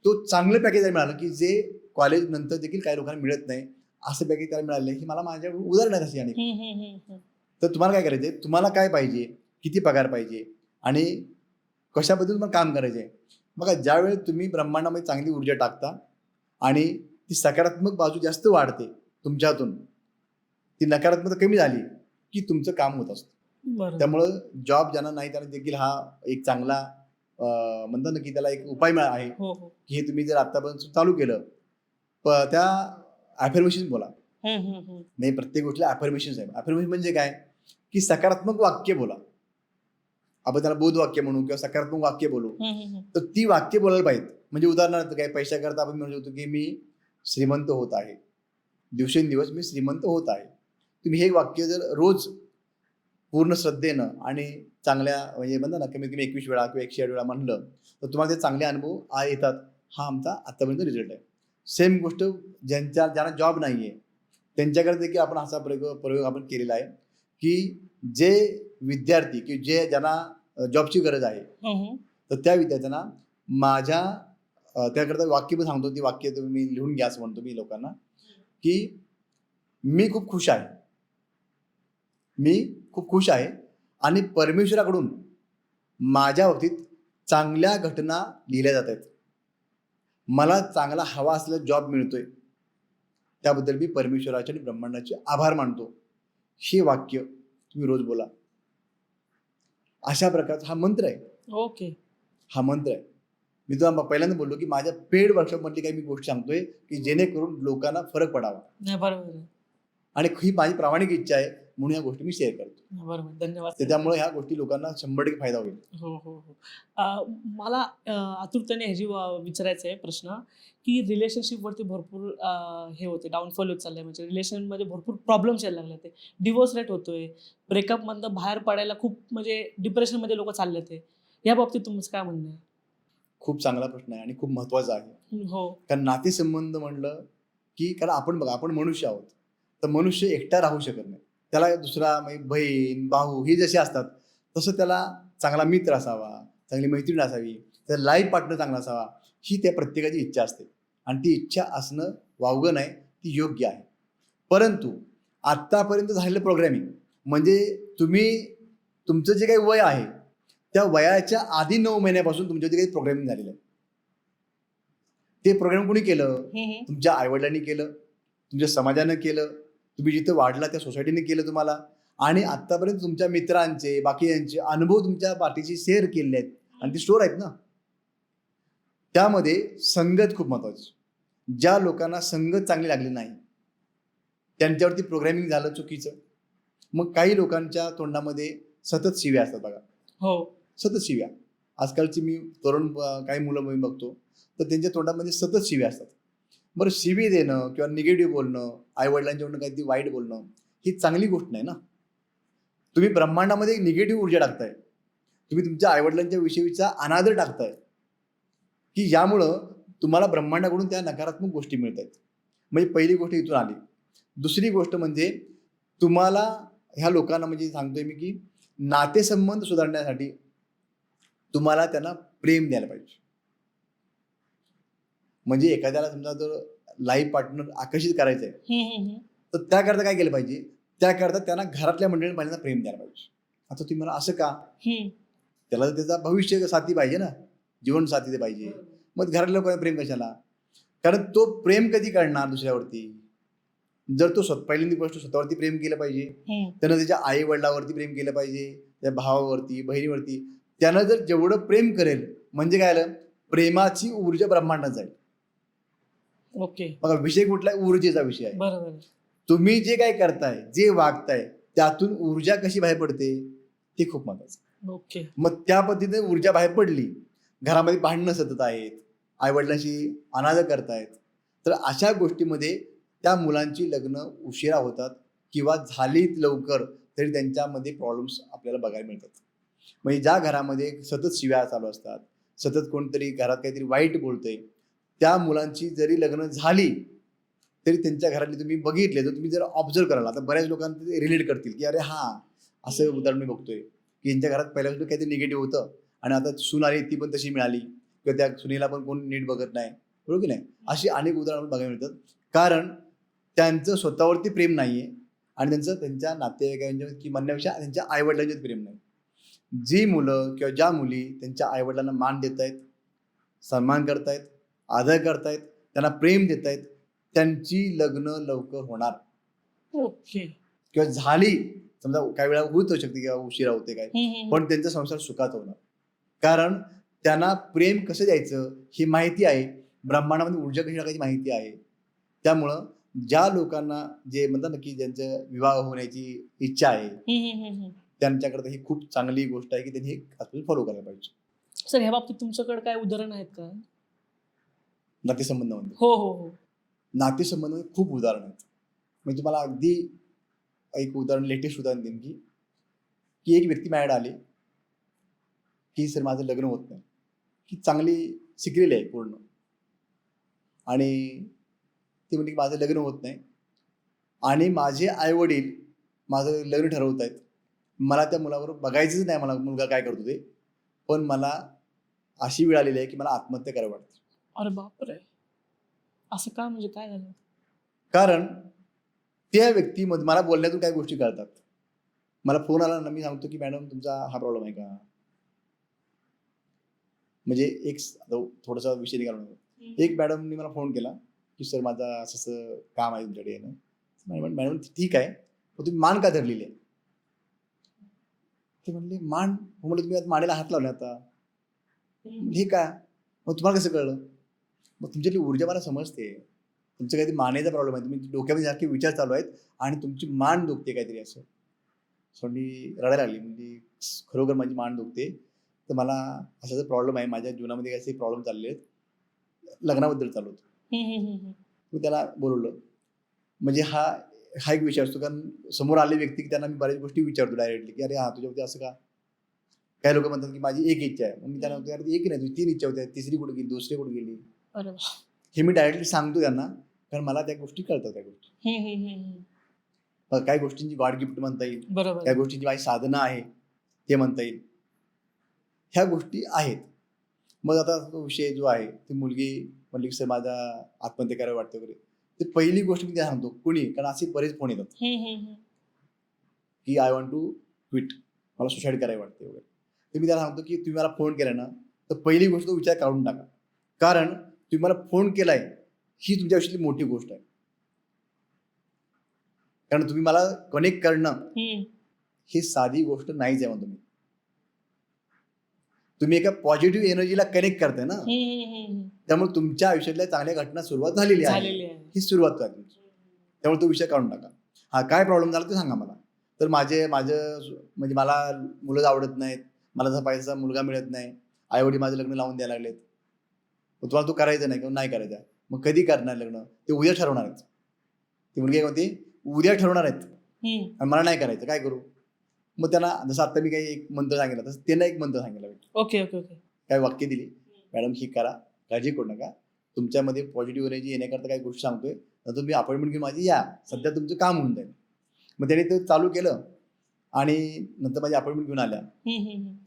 तो चांगलं पॅकेज मिळालं की जे कॉलेज नंतर देखील काही लोकांना मिळत नाही, असं पॅकेज त्याला मिळालं. ही मला माझ्या उदाहरण आहे तशी. आणि तर तुम्हाला काय करायचं आहे, तुम्हाला काय पाहिजे, किती पगार पाहिजे आणि कशाबद्दल तुम्हाला काम करायचं आहे. बघा, ज्यावेळी तुम्ही ब्रह्मांडामध्ये चांगली ऊर्जा टाकता आणि ती सकारात्मक बाजू जास्त वाढते तुमच्यातून, ती नकारात्मकता कमी झाली की तुमचं काम होत असतं. त्यामुळं जॉब ज्यांना नाही त्यांना देखील हा एक चांगला म्हणतात ना की त्याला एक उपाय आहे की हे तुम्ही जर आतापर्यंत चालू केलं, त्या अफर्मेशन बोला. नाही, प्रत्येक गोष्टीला अफर्मेशन आहे. अफर्मेशन म्हणजे काय, की सकारात्मक वाक्य बोला. आपण त्याला बोध वाक्य म्हणू किंवा सकारात्मक वाक्य बोलू, तर ती वाक्य बोलायला पाहिजे. म्हणजे उदाहरणार्थ काय, पैशाकरता आपण म्हणू शकतो की मी श्रीमंत होत आहे, दिवसेंदिवस मी श्रीमंत होत आहे. तुम्ही हे वाक्य जर रोज पूर्ण श्रद्धेनं आणि चांगल्या म्हणजे म्हणतात ना कमीत कमी 21 वेळा किंवा 108 वेळा म्हणलं तर तुम्हाला ते चांगले अनुभव येतात. हा आमचा आतापर्यंत रिझल्ट आहे. सेम गोष्ट ज्यांना जॉब नाही आहे त्यांच्याकडे देखील आपण असा प्रयोग आपण केलेला आहे की जे विद्यार्थी की जे ज्यांना जॉबची गरज आहे तर त्या विद्यार्थ्यांना माझ्या त्याकरता वाक्य पण सांगतो. ती वाक्य तुम्ही लिहून घ्या असं म्हणतो मी लोकांना, की मी खूप खुश आहे, मी खूप खुश आहे आणि परमेश्वराकडून माझ्या बाबतीत चांगल्या घटना लिहिल्या जात आहेत. मला चांगला हवा असलेला जॉब मिळतोय, त्याबद्दल मी परमेश्वराचे आणि ब्रह्मांडाचे आभार मानतो. हे वाक्य तुम्ही रोज बोला. अशा प्रकारचा हा मंत्र आहे. ओके. हा मंत्र आहे. मी तुम्हाला पहिल्यांदा बोललो की माझ्या पेड वर्कशॉप मधली काही मी गोष्टी सांगतोय की जेणेकरून लोकांना फरक पडावा. बरोबर. आणि ही माझी प्रामाणिक इच्छा आहे म्हणून या गोष्टी मी शेअर करतो. बरोबर. धन्यवाद. त्यामुळे ह्या गोष्टी लोकांना 100% फायदा होईल. हो हो हो. मला आतुरतेने ह्याची विचारायचं आहे प्रश्न, की रिलेशनशिपवरती भरपूर हे होते, डाऊनफॉल होत चाललंय. म्हणजे रिलेशनमध्ये भरपूर प्रॉब्लेम्स यायला लागले. ते डिवोर्स रेट होतोय, ब्रेकअपमधनं बाहेर पडायला खूप म्हणजे डिप्रेशनमध्ये लोक चालले ते. या बाबतीत तुमचं काय म्हणणं आहे? खूप चांगला प्रश्न आहे आणि खूप महत्वाचा आहे. हो. कारण नातेसंबंध म्हणलं की कारण आपण बघा, आपण मनुष्य आहोत, तर मनुष्य एकटा राहू शकत नाही. त्याला दुसरा बहीण भाऊ हे जसे असतात तसं त्याला चांगला मित्र असावा, चांगली मैत्रीण असावी, त्याचा लाईफ पार्टनर चांगला असावा, ही त्या प्रत्येकाची इच्छा असते. आणि ती इच्छा असणं वावगं नाही, ती योग्य आहे. परंतु आत्तापर्यंत झालेलं प्रोग्रॅमिंग म्हणजे तुमचं जे काही वय आहे त्या वयाच्या आधी 9 महिन्यापासून तुमच्यावरती काही प्रोग्रॅमिंग झालेलं आहे. ते प्रोग्राम कोणी केलं? तुमच्या आईवडिलांनी केलं, तुमच्या समाजानं केलं, तुम्ही जिथं वाढला त्या सोसायटीने केलं तुम्हाला. आणि आतापर्यंत तुमच्या मित्रांचे बाकीच्यांचे अनुभव तुमच्या पाठीशी शेअर केले आहेत आणि ते स्टोर आहेत ना. त्यामध्ये संगत खूप महत्वाची. ज्या लोकांना संगत चांगली लागली नाही त्यांच्यावरती प्रोग्रामिंग झालं चुकीचं. मग काही लोकांच्या तोंडामध्ये सतत शिव्या असतात बघा, हो. सतत शिव्या. आजकालची मी तरुण काही मुलं मी बघतो तर त्यांच्या तोंडामध्ये सतत शिव्या असतात. बरं, शिवी देणं किंवा निगेटिव्ह बोलणं, आईवडिलांच्याकडून काहीतरी वाईट बोलणं ही चांगली गोष्ट नाही ना. तुम्ही ब्रह्मांडामध्ये एक निगेटिव्ह ऊर्जा टाकताय. तुम्ही तुमच्या आईवडिलांच्या विषयीचा अनादर टाकताय की यामुळं तुम्हाला ब्रह्मांडाकडून त्या नकारात्मक गोष्टी मिळत आहेत. म्हणजे पहिली गोष्ट इथून आली. दुसरी गोष्ट म्हणजे तुम्हाला ह्या लोकांना म्हणजे सांगतोय मी की नातेसंबंध सुधारण्यासाठी तुम्हाला त्यांना प्रेम द्यायला पाहिजे. म्हणजे एखाद्याला समजा जर लाईफ पार्टनर आकर्षित करायचं आहे तर त्याकरता काय केलं पाहिजे, त्याकरता त्यांना घरातल्या मंडळींनी पहिल्यांदा प्रेम द्यायला पाहिजे. आता तुम्ही मला असं का, त्याला त्याचा भविष्य साथी पाहिजे ना, जीवन साथी ते पाहिजे. मग घरातल्या लोकांना प्रेम कशाला? कारण तो प्रेम कधी करणार दुसऱ्यावरती जर तो पहिल्यांदी गोष्ट स्वतःवरती प्रेम केलं पाहिजे. त्यानं त्याच्या आई वडिलावरती प्रेम केलं पाहिजे, त्या भावावरती बहिणीवरती. त्यानं जर जेवढं प्रेम करेल म्हणजे काय आलं, प्रेमाची ऊर्जा ब्रह्मांडात जाईल. ओके. बघा, विषय कुठला, ऊर्जेचा विषय आहे. बरोबर. तुम्ही जे काय करताय, जे वागताय त्यातून ऊर्जा कशी बाहेर पडते ते खूप महत्वाचं. ओके. मग त्या पद्धतीने ऊर्जा बाहेर पडली, घरामध्ये भांडणं सतत आहेत, आईवडिलांशी अनादर करतायत, तर अशा गोष्टीमध्ये त्या मुलांची लग्न उशिरा होतात किंवा झालीत लवकर तरी त्यांच्यामध्ये प्रॉब्लेम्स आपल्याला बघायला मिळतात. म्हणजे ज्या घरामध्ये सतत शिव्या चालू असतात, सतत कोणतरी घरात काहीतरी वाईट बोलतंय, त्या मुलांची जरी लग्न झाली तरी त्यांच्या घरातले तुम्ही बघितले तर तुम्ही जर ऑब्झर्व कराल, आता बऱ्याच लोकांना ते रिलेट करतील की अरे हां, असं उदाहरण मी बघतोय की यांच्या घरात पहिल्यापासून काहीतरी निगेटिव्ह होतं आणि आता सून आली ती पण तशी मिळाली किंवा त्या सुनेला पण कोण नीट बघत नाही, बरोबर की नाही. अशी अनेक उदाहरणं बघायला मिळतात. कारण त्यांचं स्वतःवरती प्रेम नाही आहे आणि त्यांचं त्यांच्या नातेवाईकांच्या की म्हणण्यापेक्षा त्यांच्या आईवडिलांच्यात प्रेम नाही. जी मुलं किंवा ज्या मुली त्यांच्या आईवडिलांना मान देत आहेत, सन्मान करतायत, आदर करतायत, त्यांना प्रेम देत आहेत, त्यांची लग्न लवकर होणार. ओके. किंवा झाली समजा काही वेळा होऊ शकते किंवा उशिरा होते काय, पण त्यांचा संसार सुखात होणार. कारण त्यांना प्रेम कसं द्यायचं ही माहिती आहे, ब्रह्मांडामध्ये ऊर्जा कशी टाकायची माहिती आहे. त्यामुळं ज्या लोकांना जे म्हणतात ना की ज्यांचं विवाह होण्याची इच्छा आहे त्यांच्याकडे ही खूप चांगली गोष्ट आहे की त्यांनी हे फॉलो करायला पाहिजे. सर, ह्या बाबतीत तुमच्याकडे काय उदाहरण आहेत का? नातेसंबंधामध्ये हो. नातेसंबंधामध्ये खूप उदाहरण आहेत. म्हणजे तुम्हाला अगदी एक उदाहरण, लेटेस्ट उदाहरण देईन की एक व्यक्ती माझ्याकडे आली की सर माझं लग्न होत नाही, की चांगली शिकलेली आहे पूर्ण, आणि ती म्हणते की माझं लग्न होत नाही आणि माझे आईवडील माझं लग्न ठरवत आहेत, मला त्या मुलाबरोबर बघायचंच नाही, मला मुलगा काय करतो ते, पण मला अशी वेळ आलेली आहे की मला आत्महत्या करावी वाटते. अरे बापरे, असं का? म्हणजे काय झालं? कारण त्या व्यक्तीमध्ये मला बोलण्यातून काही गोष्टी कळतात. मला फोन आला ना, मी सांगतो की मॅडम तुमचा हा प्रॉब्लेम आहे का. म्हणजे एक थोडासा विषय निघाला, एक मॅडमनी मला फोन केला की सर माझा असं काम आहे तुमच्याकडे येणं. मॅडम ठीक आहे, पण तुम्ही मान का धरलेली आहे. ते म्हणले मान, म्हटलं तुम्ही आता मानेला हात लावले आता, हे का, मग तुम्हाला कसं कळलं. मग तुमच्यातली ऊर्जा मला समजते, तुमचं काहीतरी मानेचा प्रॉब्लेम आहे, तुम्ही डोक्यामध्ये सारखे विचार चालू आहेत आणि तुमची मान दुखते काहीतरी असं. सो मी रडायला लागली, म्हणजे खरोखर माझी मान दुखते, तर मला असा प्रॉब्लेम आहे, माझ्या जीवनामध्ये असे प्रॉब्लेम चालले आहेत, लग्नाबद्दल चालू होतं. मी त्याला बोलवलं. म्हणजे हा एक विषय असतो, कारण समोर आले व्यक्ती त्यांना मी बऱ्याच गोष्टी विचारतो डायरेक्टली की अरे हा तुझ्यावरती असं का. काही लोक म्हणतात की माझी एक इच्छा आहे, मग मी त्यांना म्हणतो एक नाही, तुझी 3 इच्छा होत्या, तिसरी कुठे गेली, दुसरी कुठे गेली, हे मी डायरेक्टली सांगतो त्यांना, कारण मला त्या गोष्टी कळतात. त्या गोष्टी काही गोष्टींची गॉड गिफ्ट म्हणता येईल, बरोबर. काही गोष्टींची माझी साधना आहे ते म्हणता येईल, ह्या गोष्टी आहेत. मग आता तो विषय जो आहे, ती मुलगी म्हणली की सर माझा आत्महत्या करायला वाटतं वगैरे, तर पहिली गोष्ट मी त्या सांगतो कुणी, कारण असे बरेच फोन येतात की आय वॉन्ट टू क्विट, मला सुसाईड करायला वाटते वगैरे. तर मी त्याला सांगतो की तुम्ही मला फोन केला ना, तर पहिली गोष्ट तो विचार काढून टाका, कारण तुम्ही मला फोन केलाय ही तुमच्या आयुष्यातली मोठी गोष्ट आहे. कारण तुम्ही मला कनेक्ट करणं ही साधी गोष्ट नाहीच आहे म्हणतो मी. तुम्ही एका पॉझिटिव्ह एनर्जीला कनेक्ट करताय ना, त्यामुळे तुमच्या आयुष्यातल्या चांगल्या घटना सुरुवात झालेली आहे. ही सुरुवात आहे तुमची. त्यामुळे तो विषय काढून टाका. हा काय प्रॉब्लेम झाला ते सांगा मला. तर माझं म्हणजे मला मुलं आवडत नाहीत, मला जसा पाहिजे मुलगा मिळत नाही, आईवडील माझं लग्न लावून द्यायला लागलेत, मग तुम्हाला तो करायचा नाही किंवा नाही करायचा, मग कधी करणार लग्न? ते उद्या ठरवणार आहेत. ती मुलगी काय म्हणते, उद्या ठरवणार आहेत आणि मला नाही करायचं, काय करू? मग त्यांना जसं आता मी काही एक मंत्र सांगितलं तसं त्यांना एक मंत्र सांगितलं. Okay okay okay. काय वाक्य दिली, मॅडम ही करा, काळजी करू नका, तुमच्यामध्ये पॉझिटिव्ह एनर्जी येण्याकरता काही गोष्टी सांगतोय, तर तुम्ही अपॉइंटमेंट घेऊन माझी या, सध्या तुमचं काम होऊन जाईल. मग त्याने ते चालू केलं आणि नंतर माझी अपॉइंटमेंट घेऊन आल्या.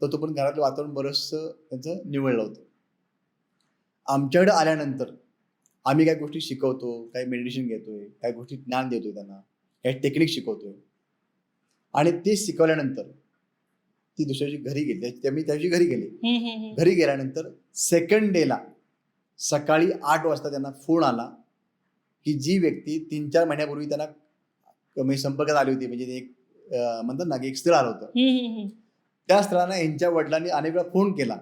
तर तो पण घरातलं वातावरण बरंचसं त्यांचं निवडलं होतं. आमच्याकडे आल्यानंतर आम्ही काही गोष्टी शिकवतो, काही मेडिटेशन घेतोय, काही गोष्टी ज्ञान देतोय त्यांना, काही टेक्निक शिकवतोय आणि ते शिकवल्यानंतर ती दुसऱ्या दिवशी घरी गेली. मी त्या दिवशी घरी गेले. घरी गेल्यानंतर सेकंड डेला सकाळी 8 वाजता त्यांना फोन आला की जी व्यक्ती 3-4 महिन्यापूर्वी त्यांना म्हणजे संपर्कात आली होती, म्हणजे एक म्हणतात ना की एक स्थळ आलं होतं, त्या स्थळांना यांच्या वडिलांनी अनेक वेळा फोन केला,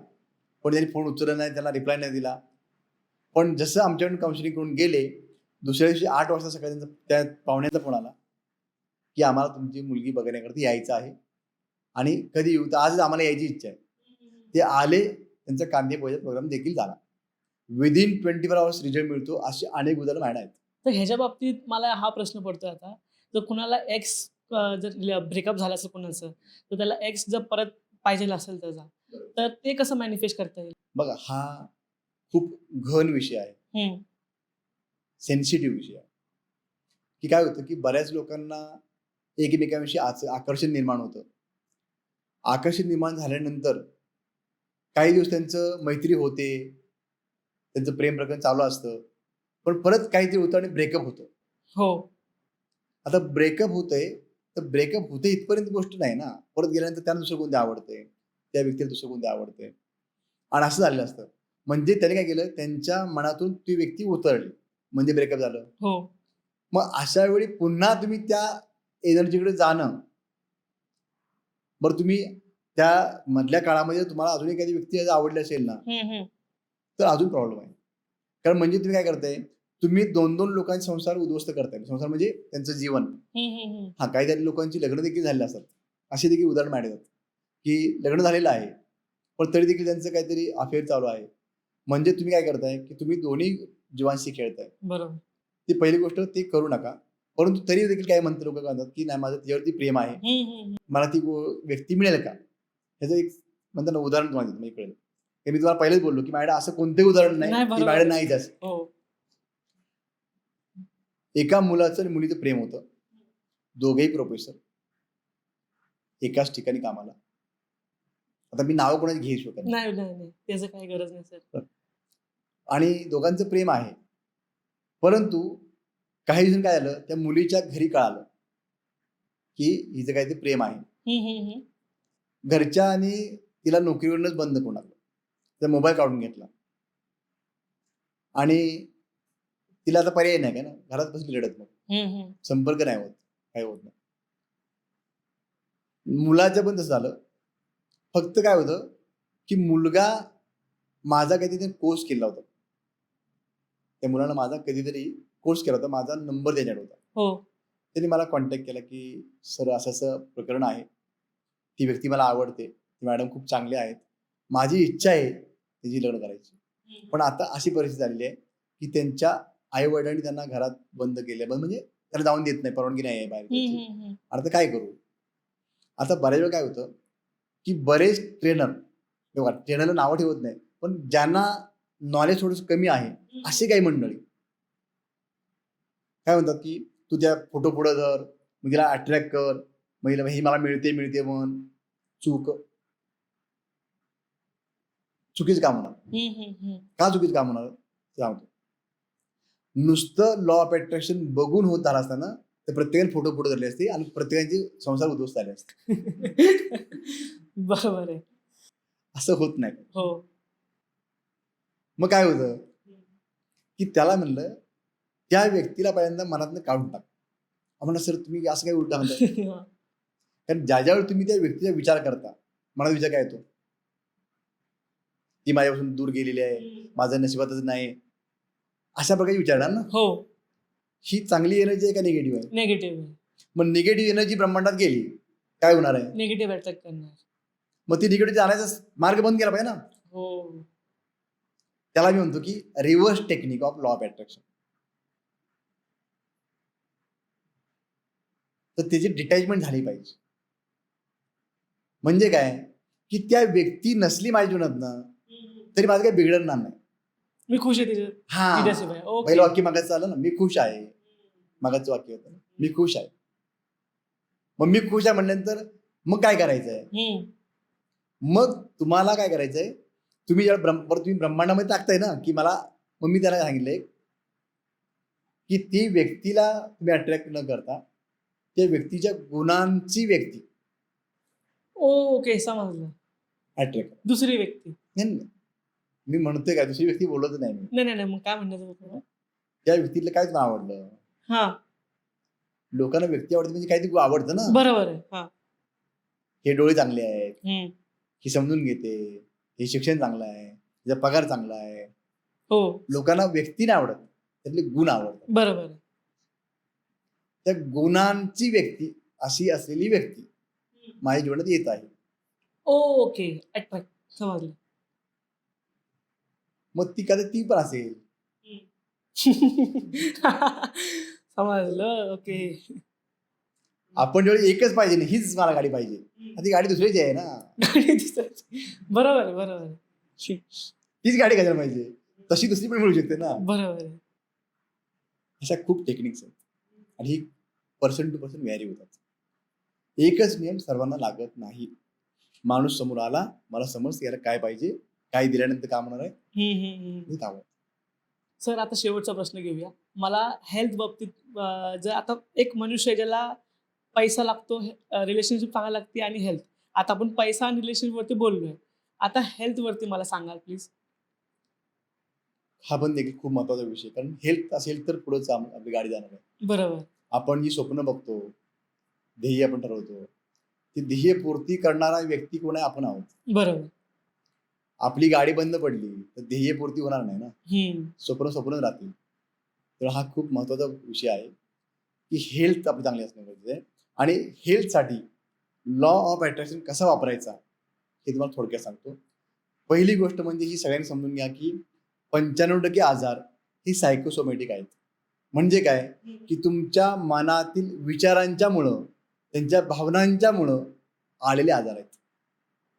पण त्यांनी फोन उचलला नाही, त्यांना रिप्लाय नाही दिला. पण जसं आमच्याकडून काउन्सिलिंग करून गेले, दुसऱ्या दिवशी 8 वाजता सकाळी त्यांचा त्या पाहुण्याचा फोन आला की आम्हाला तुमची मुलगी बघण्याकरता यायचं आहे आणि कधी येऊ, तर आजच आम्हाला यायची इच्छा आहे. ते आले, त्यांचा कांदे पोह्याचा प्रोग्राम देखील झाला. विदिन 24 आवर्स रिझल्ट मिळतो. अशी अनेक उदाहरणं माझ्याकडे आहेत. तर ह्याच्या बाबतीत मला हा प्रश्न पडतोय आता, जर कुणाला एक्स जर ब्रेकअप झालं असेल कुणाचं, तर त्याला एक्स जर परत पाहिजे असेल त्याचा, तर ते कसं मॅनिफेस्ट करता येईल? बघा, हा खूप घन विषय आहे, सेन्सिटिव्ह विषय आहे. की काय होतं की बऱ्याच लोकांना एकमेकांविषयी आकर्षण निर्माण होतं. आकर्षण निर्माण झाल्यानंतर काही दिवस त्यांचं मैत्री होते, त्यांचं प्रेम प्रकरण चालू असतं, पण परत काहीतरी होतं आणि ब्रेकअप होतं. हो. आता ब्रेकअप होतंय, तर ब्रेकअप होते इथपर्यंत गोष्ट नाही ना. परत गेल्यानंतर त्यांना दुसरं कोणते आवडते, त्या व्यक्तीला दुसरं कोणते आवडते आणि असं झालेलं असतं. म्हणजे त्याने काय केलं, त्यांच्या मनातून ती व्यक्ती उतरली, म्हणजे ब्रेकअप झालं. हो. मग अशा वेळी पुन्हा तुम्ही त्या एनर्जीकडे जाणं, बरं तुम्ही त्या मधल्या काळामध्ये तुम्हाला अजून एखादी व्यक्ती आवडली असेल ना, तर अजून प्रॉब्लेम आहे. कारण म्हणजे तुम्ही काय करताय, तुम्ही 2-2 लोकांचे संसार उद्ध्वस्त करताय. संसार म्हणजे त्यांचं जीवन. हा, काही लोकांची लग्न देखील झालेली असतात. अशी देखील उदाहरण मांडतात की लग्न झालेलं आहे, पण तरी देखील त्यांचं काहीतरी अफेअर चालू आहे. म्हणजे तुम्ही काय करताय की तुम्ही दोन्ही जीवांशी खेळताय. बरोबर. ती पहिली गोष्ट, ते करू नका. परंतु तरी देखील काही म्हणतात, लोक म्हणतात की नाही, माझं तिच्यावरती प्रेम आहे, मला ती व्यक्ती मिळेल का? ह्याचं एक म्हणतात ना उदाहरण तुम्हाला देतो, कळेल. हे मी तुम्हाला पहिलेच बोललो की माझ्याकडे असं कोणतंही उदाहरण नाही की माझ्याकडे नाहीच असं. एका मुलाचं आणि मुलीचं प्रेम होतं. दोघेही प्रोफेसर, एकाच ठिकाणी कामाला. आता मी नाव कोणाची घेऊ शकत नाही, त्याचं काही गरज नाही सर. आणि दोघांचं प्रेम आहे, परंतु काही दिवसांनी काय झालं, त्या मुलीच्या घरी कळालं की हिचं काहीतरी प्रेम आहे. घरच्यांनी तिला नोकरीवरूनच बंद करून टाकलं, तिचा मोबाईल काढून घेतला आणि तिला आता पर्याय नाही, काय ना, घरात बसली रडत, मग संपर्क नाही होत, काही होत नाही. मुलाचं पण तसं झालं. फक्त काय होतं की मुलगा माझा काहीतरी कोर्स केला होता, त्या मुलानं माझा कधीतरी कोर्स केला होता, माझा नंबर त्याच्याकडे होता. त्यांनी मला कॉन्टॅक्ट केला की सर असं असं प्रकरण आहे, ती व्यक्ती मला आवडते, ती मॅडम खूप चांगले आहेत, माझी इच्छा आहे तिची लग्न करायची, पण आता अशी परिस्थिती झालेली आहे की त्यांच्या आई वडिलांनी त्यांना घरात बंद केले, म्हणजे त्याला जाऊन देत नाही, परवानगी नाही आहे बाहेर. आता काय करू? आता बऱ्याच वेळा काय होतं की बरेच ट्रेनरला नावं ठेवत नाही, पण ज्यांना नॉलेज थोडंसं कमी आहे, अशी काही मंडळी काय म्हणतात की तू त्या फोटो पुढे धर, मग तिला अट्रॅक्ट कर, मग ही मला मिळते म्हण. चुकीचं काम होणार. का चुकीचं काम होणार सांगतो. नुसतं लॉ ऑफ अट्रॅक्शन बघून होत झालं असताना तर प्रत्येकाने फोटो पुढे धरले असते आणि प्रत्येकाचे संसार उद्ध्वस्त झाले असते. बरोबर आहे. असं होत नाही. हो. मग काय होतं की त्याला म्हणलं, त्या व्यक्तीला पहिल्यांदा मनातनं काढून टाक. म्हणलं सर तुम्ही असं काही उलटा म्हणता. कारण ज्यावेळी तुम्ही त्या व्यक्तीचा विचार करता, मनात विचार काय येतो? ती माझ्यापासून दूर गेलेली आहे, माझं नशिबातच नाही, अशा प्रकारे विचारणार ना. हो, ही चांगली एनर्जी आहे का निगेटिव्ह आहे? निगेटिव्ह मग निगेटिव्ह एनर्जी ब्रह्मांडात गेली, काय होणार आहे? निगेटिव्ह अट्रॅक्ट करणार. मग ती निगेटिव्ह जाण्याचा मार्ग बंद केला पाहिजे ना. हो, त्याला मी म्हणतो की reverse technique of law of attraction. तर त्याची डिटॅचमेंट झाली पाहिजे. म्हणजे काय की त्या व्यक्ती नसली माझ्या जीवनात ना, तरी माझं काही बिघडणार नाही. मी खुश आहे हा, तिच्याशिवाय. ओके. पहिलं वाक्य मागायचं आलं ना, मी खुश आहे. मागाचं वाक्य होतं ना, मी खुश आहे. मग मी खुश आहे म्हणल्यानंतर मग काय करायचंय? मग तुम्हाला काय करायचंय? तुम्ही तुम्ही ब्रह्मांडामध्ये टाकताय ना की मला, मग मी त्याला सांगितलंय की ती व्यक्तीला तुम्ही अट्रॅक्ट न करता त्या व्यक्तीच्या गुणांची व्यक्ती ओके, समजलं. अट्रॅक्ट करा. दुसरी व्यक्ती. नाही, मी म्हणतोय काय, दुसरी व्यक्ती बोलत नाही मी. नाही, मग काय म्हणण्याचं होतं? त्या व्यक्तीला काय तुला आवडलं? हा, लोकांना व्यक्ती आवडते म्हणजे काहीतरी आवडतं ना. बरोबर आहे. हा. हे डोळे चांगले आहेत, हम्म. ही समजून घेते, हे शिक्षण चांगलं आहे, तिचा पगार चांगला आहे. हो, लोकांना व्यक्ती नाही आवडत, त्यातले गुण आवडतात. बरोबर आहे. त्या गुणांची व्यक्ती अशी असलेली व्यक्ती माझ्या जीवनात येत आहे. Okay, attract. समजलं. मग ती कधी ती पण असेल. समजलं. ओके. आपण जेवढी एकच पाहिजे ना, हीच मला गाडी पाहिजे, ती गाडी दुसरीची आहे ना. गाडी दिसायची. बरोबर आहे, बरोबर आहे. तीच गाडी कशाला पाहिजे? तशी दुसरी पण मिळू शकते ना. बरोबर आहे. अशा खूप टेक्निक्स आहेत आणि ही पर्सन टू पर्सन व्हॅरी होतात. एकच नियम सर्वांना लागत नाही. माणूस समोर आला, मला समजतं याला काय पाहिजे, काय दिल्यानंतर काम होणार आहे, हे काम आहे. सर, आता शेवटचा प्रश्न घेऊया. मला हेल्थ बाबतीत जर आता एक मनुष्य आहे ज्याला पैसा लागतो, रिलेशनशिप चांगला लागते आणि हेल्थ. आता आपण पैसा आणि रिलेशनशिप वरती बोललोय. आता हेल्थ वरती मला सांगा प्लीज. हा पण देखील खूप महत्वाचा विषय, कारण हेल्थ असेल तर पुढेच आपली गाडी जाणार आहे. बरोबर. आपण जी स्वप्न बघतो, ध्येय आपण ठरवतो, ती ध्येय पूर्ती करणारा व्यक्ती कोण आहे? आपण आहोत. बरोबर. आपली गाडी बंद पडली तर ध्येय पूर्ती होणार नाही ना. स्वप्नच राहतील. तर हा खूप महत्वाचा विषय आहे की हेल्थ आपली चांगली असणं गरजेचं आहे. आणि हेल्थसाठी लॉ ऑफ अट्रॅक्शन कसा वापरायचा हे तुम्हाला थोडक्यात सांगतो. पहिली गोष्ट म्हणजे ही सगळ्यांनी समजून घ्या की 95% आजार ही सायकोसोमॅटिक आहेत. म्हणजे काय की तुमच्या मनातील विचारांच्यामुळं, त्यांच्या भावनांच्यामुळं आलेले आजार आहेत.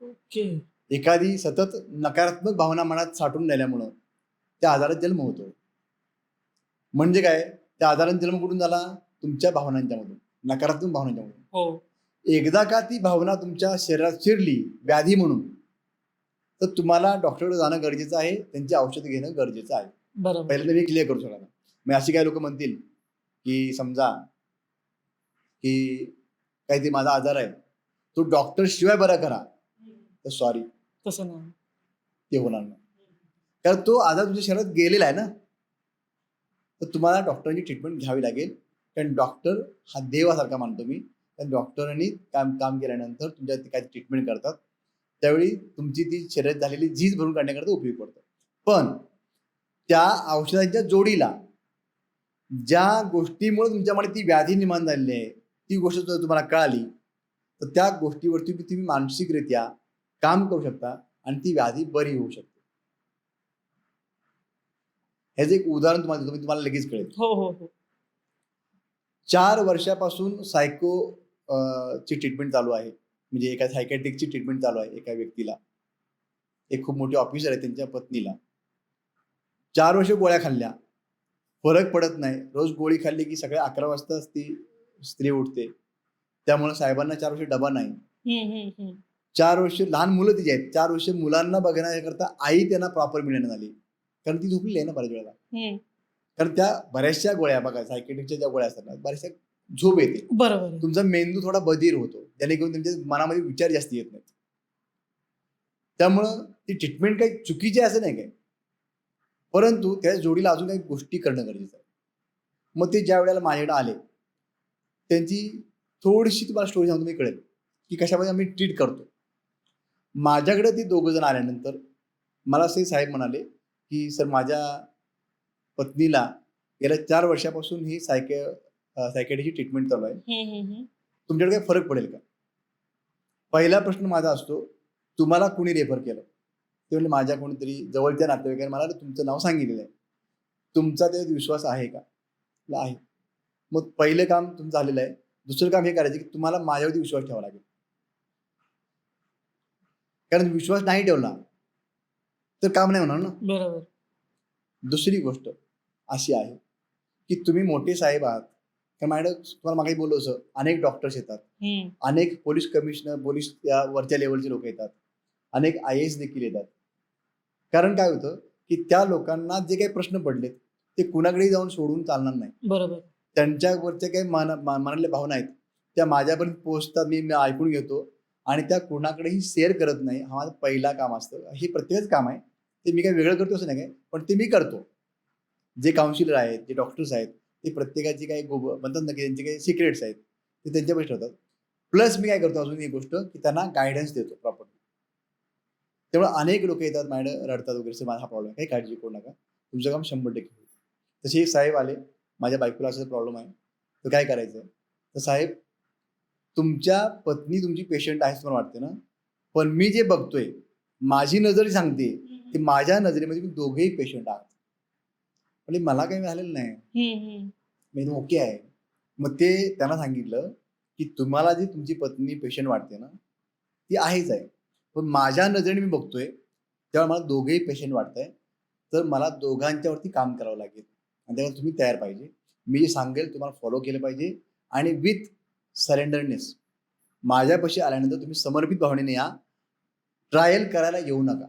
ओके. एखादी सतत नकारात्मक भावना मनात साठवून राहिल्यामुळं त्या आजारात जन्म होतो. म्हणजे काय, त्या आजारात जन्म कुठून झाला? तुमच्या भावनांच्यामधून, नकारात्मक भावनांच्यामधून. हो. एकदा का ती भावना तुमच्या शरीरात शिरली व्याधी म्हणून, तर तुम्हाला डॉक्टरकडे जाणं गरजेचं आहे, त्यांची औषध घेणं गरजेचं आहे. बरोबर. पहिल्यांदा मी क्लिअर करू शकणार. मग अशी काही लोक म्हणतील की समजा की काहीतरी माझा आजार आहे, तो डॉक्टर शिवाय बरा करा, तर सॉरी, तसं नाही. ते होणार नाही. कारण तो आजार तुमच्या शरीरात गेलेला आहे ना, तर तुम्हाला डॉक्टरांची ट्रीटमेंट घ्यावी लागेल. कारण डॉक्टर हा देवासारखा मानतो मी. कारण डॉक्टरांनी काम केल्यानंतर तुमच्या काय ट्रीटमेंट करतात, त्यावेळी तुमची ती शरीरात झालेली झीज भरून काढण्याकरता उपयोग पडतो. पण त्या औषधांच्या जोडीला ज्या गोष्टीमुळे तुमच्यामध्ये ती व्याधी निर्माण झालेली आहे, ती गोष्ट जर तुम्हाला कळाली, तर त्या गोष्टीवरती तुम्ही मानसिकरित्या काम करू शकता आणि ती व्याधी बरी होऊ शकते. ह्याचं एक उदाहरण तुम्हाला देतो, तुम्हाला लगेच कळेल. हो. 4 वर्षापासून ची ट्रीटमेंट चालू आहे. म्हणजे एका सायकॅट्रिकची ट्रीटमेंट चालू आहे एका व्यक्तीला. एक खूप मोठे ऑफिसर आहे, त्यांच्या पत्नीला 4 वर्ष गोळ्या खाल्ल्या, फरक पडत नाही. रोज गोळी खाल्ली की सकाळी 11 वाजताच ती स्त्री उठते. त्यामुळे साहेबांना 4 वर्ष डबा नाही. 4 वर्ष लहान मुलं तिची आहेत, 4 वर्ष मुलांना बघण्याकरता आई त्यांना प्रॉपर मिळणं झाली, कारण ती झोपलेली आहे ना बऱ्याच वेळेला. कारण त्या बऱ्याचशा गोळ्या बघा, सायकॅट्रिकच्या ज्या गोळ्या असतात ना, बऱ्याचशा झोप येते. बरोबर. तुमचा मेंदू थोडा बधीर होतो, जेणेकरून तुमच्या मनामध्ये विचार जास्त येत नाहीत. त्यामुळं ती ट्रीटमेंट काही चुकीची आहे असं नाही काय, परंतु त्या जोडीला अजून काही गोष्टी करणं गरजेचं आहे. मग ते ज्या वेळेला माझ्याकडे आले, त्यांची थोडीशी तुम्हाला स्टोरी सांगतो, मी कळेल. की कशामध्ये आम्ही ट्रीट करतो. माझ्याकडे ती दोघं जण आल्यानंतर मला असे साहेब म्हणाले, की "सर, माझ्या पत्नीला गेल्या 4 वर्षापासून ही सायकॅट्रीची ट्रीटमेंट चालू आहे. तुमच्याकडे काही फरक पडेल का?" पहिला प्रश्न माझा असतो, "तुम्हाला कुणी रेफर केलं?" ते म्हणले, "माझ्या कोणीतरी जवळच्या नातेवाईकाने मला तुमचं नाव सांगितलेलं आहे. तुमचा त्याच्यात विश्वास आहे का?" म्हटलं, "आहे." "मग पहिलं काम तुमचं झालेलं आहे. दुसरं काम हे करायचं की तुम्हाला माझ्यावरती विश्वास ठेवावा लागेल. कारण विश्वास नाही ठेवला तर काम नाही होणार ना." बरोबर. दुसरी गोष्ट अशी आहे की तुम्ही मोठे साहेब आहात. तर मॅडम तुम्हाला मागे बोललो असं अनेक डॉक्टर्स येतात, अनेक पोलीस कमिशनर, पोलीस या वरच्या लेवलचे लोक येतात, अनेक IAS देखील येतात. कारण काय होतं की त्या लोकांना जे काही प्रश्न पडलेत ते कुणाकडे जाऊन सोडून चालणार नाही. बरोबर. त्यांच्यावरच्या काही मनातल्या भावना आहेत त्या माझ्यापर्यंत पोहोचतात, मी ऐकून घेतो आणि त्या कुणाकडेही शेअर करत नाही. हा माझं पहिला काम असतं. हे प्रत्येकच काम आहे, ते मी काही वेगळं करतो असं नाही काय, पण ते मी करतो. जे काउन्सिलर आहेत, जे डॉक्टर्स आहेत, ते प्रत्येकाची काही म्हणतात ना की त्यांचे काही सिक्रेट्स आहेत ते त्यांच्यापाशी ठेवतात. प्लस मी काय करतो अजून एक गोष्ट की त्यांना गायडन्स देतो प्रॉपरली. त्यामुळे अनेक लोक येतात, मॅडम रडतात वगैरे, "सर, माझा हा प्रॉब्लेम आहे." काही काळजी करू नका, तुमचं काम 100% होईल. तसे एक साहेब आले, "माझ्या बायकोला असा प्रॉब्लेम आहे, तर काय करायचं?" तर साहेब, तुमच्या पत्नी तुमची पेशंट आहे असं मला वाटते ना, पण मी जे बघतोय, माझी नजर सांगते की माझ्या नजरेमध्ये मी दोघेही पेशंट आहात. म्हणजे मला काही झालेलं नाही, मी ओके आहे. मग ते त्यांना सांगितलं की तुम्हाला जी तुमची पत्नी पेशंट वाटते ना, ती आहेच आहे. पण माझ्या नजरेने मी बघतोय, तेव्हा मला दोघेही पेशंट वाटतंय. तर मला दोघांच्यावरती काम करावं लागेल आणि तेव्हा तुम्ही तयार पाहिजे. मी जे सांगेल तुम्हाला फॉलो केलं पाहिजे आणि विथ सरेंडरनेस माझ्यापाशी आल्यानंतर तुम्ही समर्पित भावनेने या. ट्रायल करायला येऊ नका.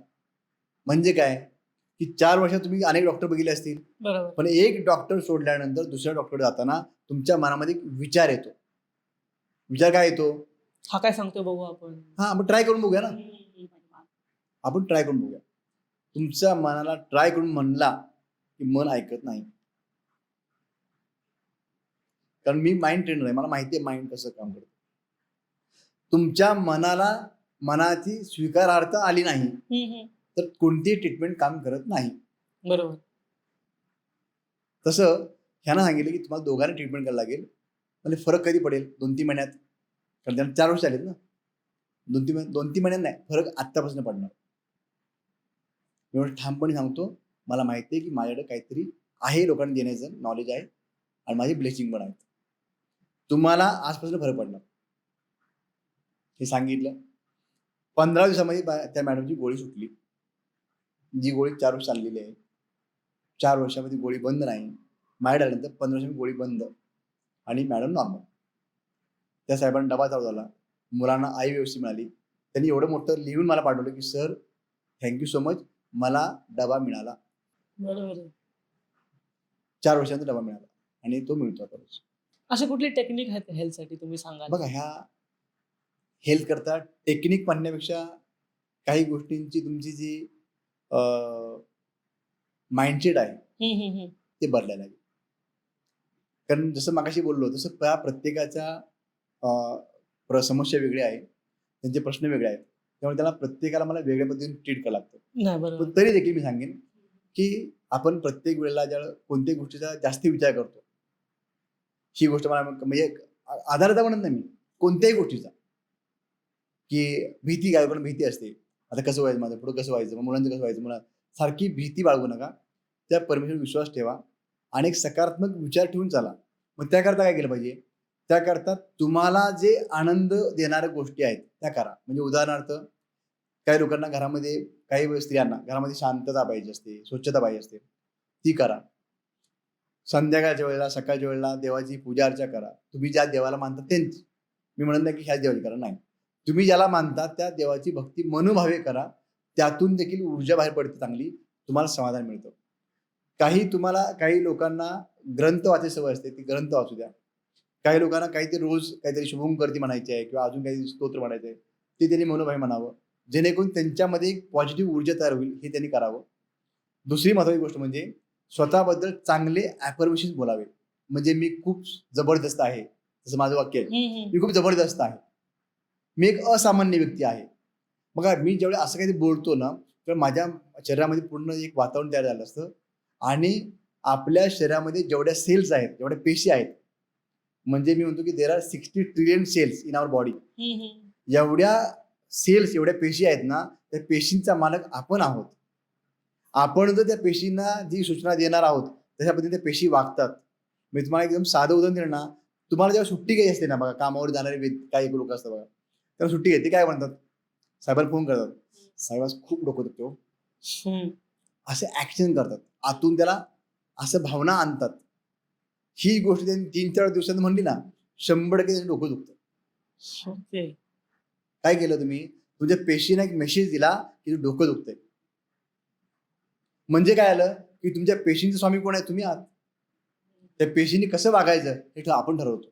म्हणजे काय की 4 वर्षात तुम्ही अनेक डॉक्टर बघितले असतील, बरोबर. पण एक डॉक्टर सोडल्यानंतर दुसऱ्या डॉक्टरकडे जाताना तुमच्या मनामध्ये एक विचार येतो. विचार काय येतो? हा काय सांगतो बघू आपण. आपण ट्राय करून बघूया ना. आपण ट्राय करून बघूया. तुमच्या मनाला ट्राय करून म्हणला की मन ऐकत नाही. कारण मी माइंड ट्रेनर आहे, मला माहिती आहे माइंड कसं काम करतं. तुमच्या मनाची स्वीकारार्हता आली नाही तर कोणतीही ट्रीटमेंट काम करत नाही. बरोबर. तसं ह्यांना सांगितलं की तुम्हाला दोघांना ट्रीटमेंट करायला लागेल. म्हणजे फरक कधी पडेल? 2-3 महिन्यात. कारण त्यांना 4 वर्ष झालेत ना. 2-3 महिन्यात नाही, फरक आत्तापासून पडणार. एवढं ठामपणे सांगतो, मला माहिती आहे की माझ्याकडे काहीतरी आहे लोकांना देण्याचं नॉलेज आहे आणि माझी ब्लेसिंग पण आहेत. तुम्हाला आजपासून फरक पडणार. हे सांगितलं. 15 दिवसामध्ये त्या मॅडमची गोळी सुटली. जी गोळी 4 वर्ष चाललेली आहे. 4 वर्षामध्ये गोळी बंद नाही. माझ्याकडे आल्यानंतर 15 वर्षांनी गोळी बंद आणि मॅडम नॉर्मल. त्या साहेबांना डबा चालू झाला. मुलांना आई व्यवस्थित मिळाली. त्यांनी एवढं मोठं लिहून मला पाठवलं की sir, thank you so much, मला डबा मिळाला. बरोबर. 4 वर्षांचा डबा मिळाला आणि तो मिळतो आता रोज. अशी कुठली टेक्निक आहेत हेल्थसाठी तुम्ही सांगाल? बघा, ह्या हेल्थ करता टेक्निक म्हणण्यापेक्षा काही गोष्टींची तुमची जी माइंडसेट आहे ते बदलायला लागेल. कारण जसं मगाशी बोललो तसं त्या प्रत्येकाच्या समस्या वेगळ्या आहेत, त्यांचे प्रश्न वेगळे आहेत. त्यामुळे त्याला प्रत्येकाला मला वेगळ्या पद्धतीने ट्रीट करावं लागतं. नाही, बरोबर. पण तरी देखील मी सांगेन की आपण प्रत्येक वेळेला ज्या कोणत्याही गोष्टीचा जास्ती विचार करतो, ही गोष्ट मला म्हणजे आधारता म्हणत नाही मी, कोणत्याही गोष्टीचा, की भीती, काय पण भीती असते. आता कसं व्हायचं, माझं पुढं कसं व्हायचं, मग मुलांचं कसं व्हायचं, मला सारखी भीती बाळगू नका. त्या परमेश्वरावर विश्वास ठेवा आणि एक सकारात्मक विचार ठेवून चाला. मग त्याकरता काय केलं पाहिजे? त्याकरता तुम्हाला जे आनंद देणाऱ्या गोष्टी आहेत त्या करा. म्हणजे उदाहरणार्थ, काही लोकांना घरामध्ये, काही स्त्रियांना घरामध्ये शांतता पाहिजे असते, स्वच्छता पाहिजे असते, ती करा. संध्याकाळच्या वेळेला, सकाळच्या वेळेला देवाची पूजा अर्चा करा. तुम्ही ज्या देवाला मानता त्यांची. मी म्हणत नाही की ह्याच देवाची करा, नाही. तुम्ही ज्याला मानता त्या देवाची भक्ती मनोभावे करा. त्यातून देखील ऊर्जा बाहेर पडते चांगली, तुम्हाला समाधान मिळतं. काही लोकांना ग्रंथ वाचायची सवय असते, ती ग्रंथ वाचू द्या. काही लोकांना काहीतरी रोज काहीतरी शुभम करती म्हणायचे आहे किंवा अजून काही स्तोत्र म्हणायचं आहे, ते त्यांनी मनोभावे म्हणावं. जेणेकरून त्यांच्यामध्ये एक पॉझिटिव्ह ऊर्जा तयार होईल, हे त्यांनी करावं. दुसरी महत्त्वाची गोष्ट म्हणजे स्वतःबद्दल चांगले ॲफर्मेशन्स बोलावे. म्हणजे मी खूप जबरदस्त आहे, जसं माझं वाक्य आहे, मी खूप जबरदस्त आहे. मी एक असामान्य व्यक्ती आहे. बघा मी जेवढे असं काही बोलतो ना, तर माझ्या शरीरामध्ये पूर्ण एक वातावरण तयार झालं असतं आणि आपल्या शरीरामध्ये जेवढ्या सेल्स आहेत, जेवढ्या पेशी आहेत, म्हणजे मी म्हणतो की there are 60 trillion cells in our body. एवढ्या सेल्स, एवढ्या पेशी आहेत ना, त्या पेशींचा मालक आपण आहोत. आपण जर त्या पेशींना जी सूचना देणार आहोत, तशा पद्धतीने त्या पेशी वागतात. मी तुम्हाला एकदम साधं उदाहरण दिलं ना, तुम्हाला जेव्हा सुट्टी घ्यायची असते ना बघा, कामावर जाणारे काही लोक असतात बघा, तेव्हा सुट्टी घेते काय म्हणतात, साहेबाला फोन करतात, साहेब आज खूप डोकं दुखते हो. असे ऍक्शन करतात, आतून त्याला असं भावना आणतात. ही गोष्ट त्यांनी 3-4 दिवसांत म्हणली ना, 100% त्याचं डोकं दुखतं. ओके. काय केलं तुम्ही, तुमच्या पेशींना एक मेसेज दिला की तुझं डोकं दुखतंय. म्हणजे काय आलं की तुमच्या पेशींचे स्वामी कोण आहे, तुम्ही आहात. त्या पेशींनी कसं वागायचं हे आपण ठरवतो.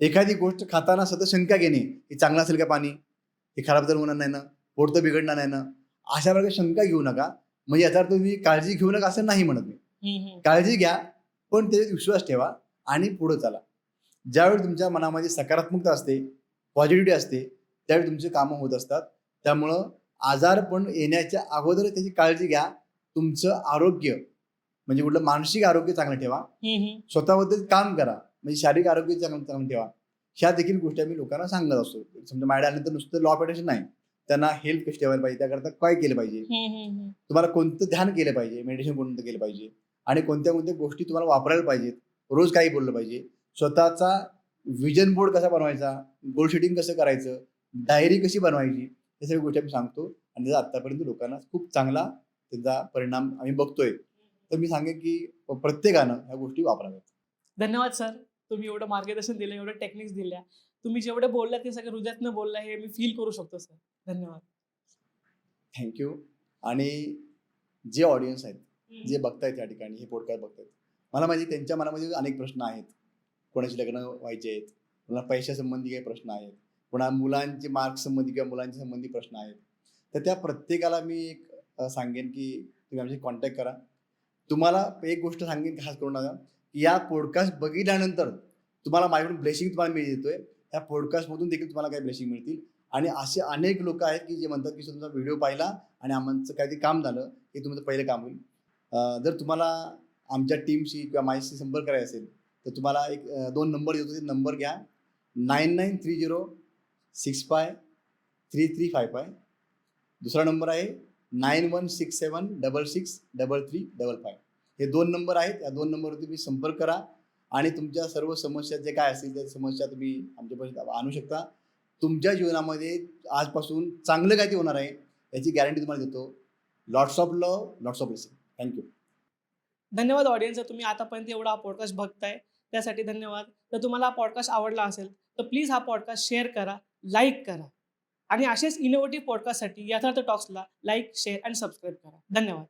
एखादी गोष्ट खाताना सतत शंका घेणे, हे चांगलं असेल का पाणी, हे खराब तर होणार नाही ना, पोट तर बिघडणार नाही ना, अशा प्रकारे शंका घेऊ नका. म्हणजे याचा अर्थ तुम्ही काळजी घेऊ नका असं नाही म्हणत मी. काळजी घ्या, पण त्याच्यात विश्वास ठेवा आणि पुढे चला. ज्यावेळी तुमच्या मनामध्ये सकारात्मकता असते, पॉझिटिव्हिटी असते, त्यावेळी तुमची कामं होत असतात. त्यामुळं आजारपण येण्याच्या अगोदर त्याची काळजी घ्या. तुमचं आरोग्य म्हणजे कुठलं मानसिक आरोग्य चांगलं ठेवा, स्वतःबद्दल काम करा, म्हणजे शारीरिक आरोग्य चांगलं ठेवा. ह्या देखील गोष्टी आम्ही लोकांना सांगत असतो. समजा माझ्या आल्यानंतर नुसतं लॉ ऑफ अट्रॅक्शन नाही, त्यांना हेल्थ कशी ठेवायला पाहिजे, त्याकरता काय केलं पाहिजे, तुम्हाला कोणतं ध्यान केलं पाहिजे, मेडिटेशन कोणतं केलं पाहिजे आणि कोणत्या कोणत्या गोष्टी तुम्हाला वापरायला पाहिजेत, रोज काही बोललं पाहिजे, स्वतःचा विजन बोर्ड कसा बनवायचा, गोल शेडिंग कसं करायचं, डायरी कशी बनवायची, हे सगळ्या गोष्टी आम्ही सांगतो आणि त्याचा आतापर्यंत लोकांना खूप चांगला त्याचा परिणाम आम्ही बघतोय. तर मी सांगेन की प्रत्येकानं ह्या गोष्टी वापराव्यात. धन्यवाद सर. तुम्ही एवढं मार्गदर्शन दिलं, एवढं टेक्निक्स दिल्या. तुम्ही जेवढे बोललात ते सगळं हृदयातनं बोलला, हे मी फील करू शकतो सर. धन्यवाद. थँक्यू. आणि जे ऑडियन्स आहेत, जे बघतायत या ठिकाणी हे पॉडकास्ट बघतायत, मला माहिती त्यांच्या मनामध्ये अनेक प्रश्न आहेत. कोणाची लग्न व्हायचे आहेत, कोणाला पैशासंबंधी काही प्रश्न आहेत, कोणा मुलांचे मार्क्स संबंधी किंवा मुलांच्या संबंधी प्रश्न आहेत. तर त्या प्रत्येकाला मी एक सांगेन की तुम्ही आमची कॉन्टॅक्ट करा. तुम्हाला एक गोष्ट सांगेन खास करून नका, की या पॉडकास्ट बघितल्यानंतर तुम्हाला माझ्याकडून ब्लेसिंग तुम्हाला मी देतोय. या पॉडकास्टमधून देखील तुम्हाला काही ब्लेसिंग मिळतील. आणि असे अनेक लोक आहेत की जे म्हणतात की तुमचा व्हिडिओ पाहिला आणि आमचं काहीतरी काम झालं, हे तुमचं पहिलं काम होईल. जर तुम्हाला आमच्या टीमशी किंवा माझ्याशी संपर्क करायचा असेल तर तुम्हाला एक 2 नंबर देतो, ते नंबर घ्या. 9930653355. दुसरा नंबर आहे 9167663355. हे 2 नंबर आहेत. या 2 नंबरवर तुम्ही संपर्क करा आणि तुमच्या सर्व समस्या जे काय असतील त्या समस्या तुम्ही आमच्यापर्यंत आणू शकता. तुमच्या जीवनामध्ये आजपासून चांगलं काय ते होणार आहे याची गॅरंटी तुम्हाला देतो. Lots of love, lots of blessing. Thank you. धन्यवाद ऑडियन्स. तुम्ही आतापर्यंत एवढा हा पॉडकास्ट बघताय त्यासाठी धन्यवाद. जर तुम्हाला हा पॉडकास्ट आवडला असेल तर प्लीज हा पॉडकास्ट शेअर करा, लाईक करा आणि असेच इनोव्हेटिव्ह पॉडकास्टसाठी यथार्थ टॉक्सला लाईक, शेअर आणि सबस्क्राईब करा. धन्यवाद.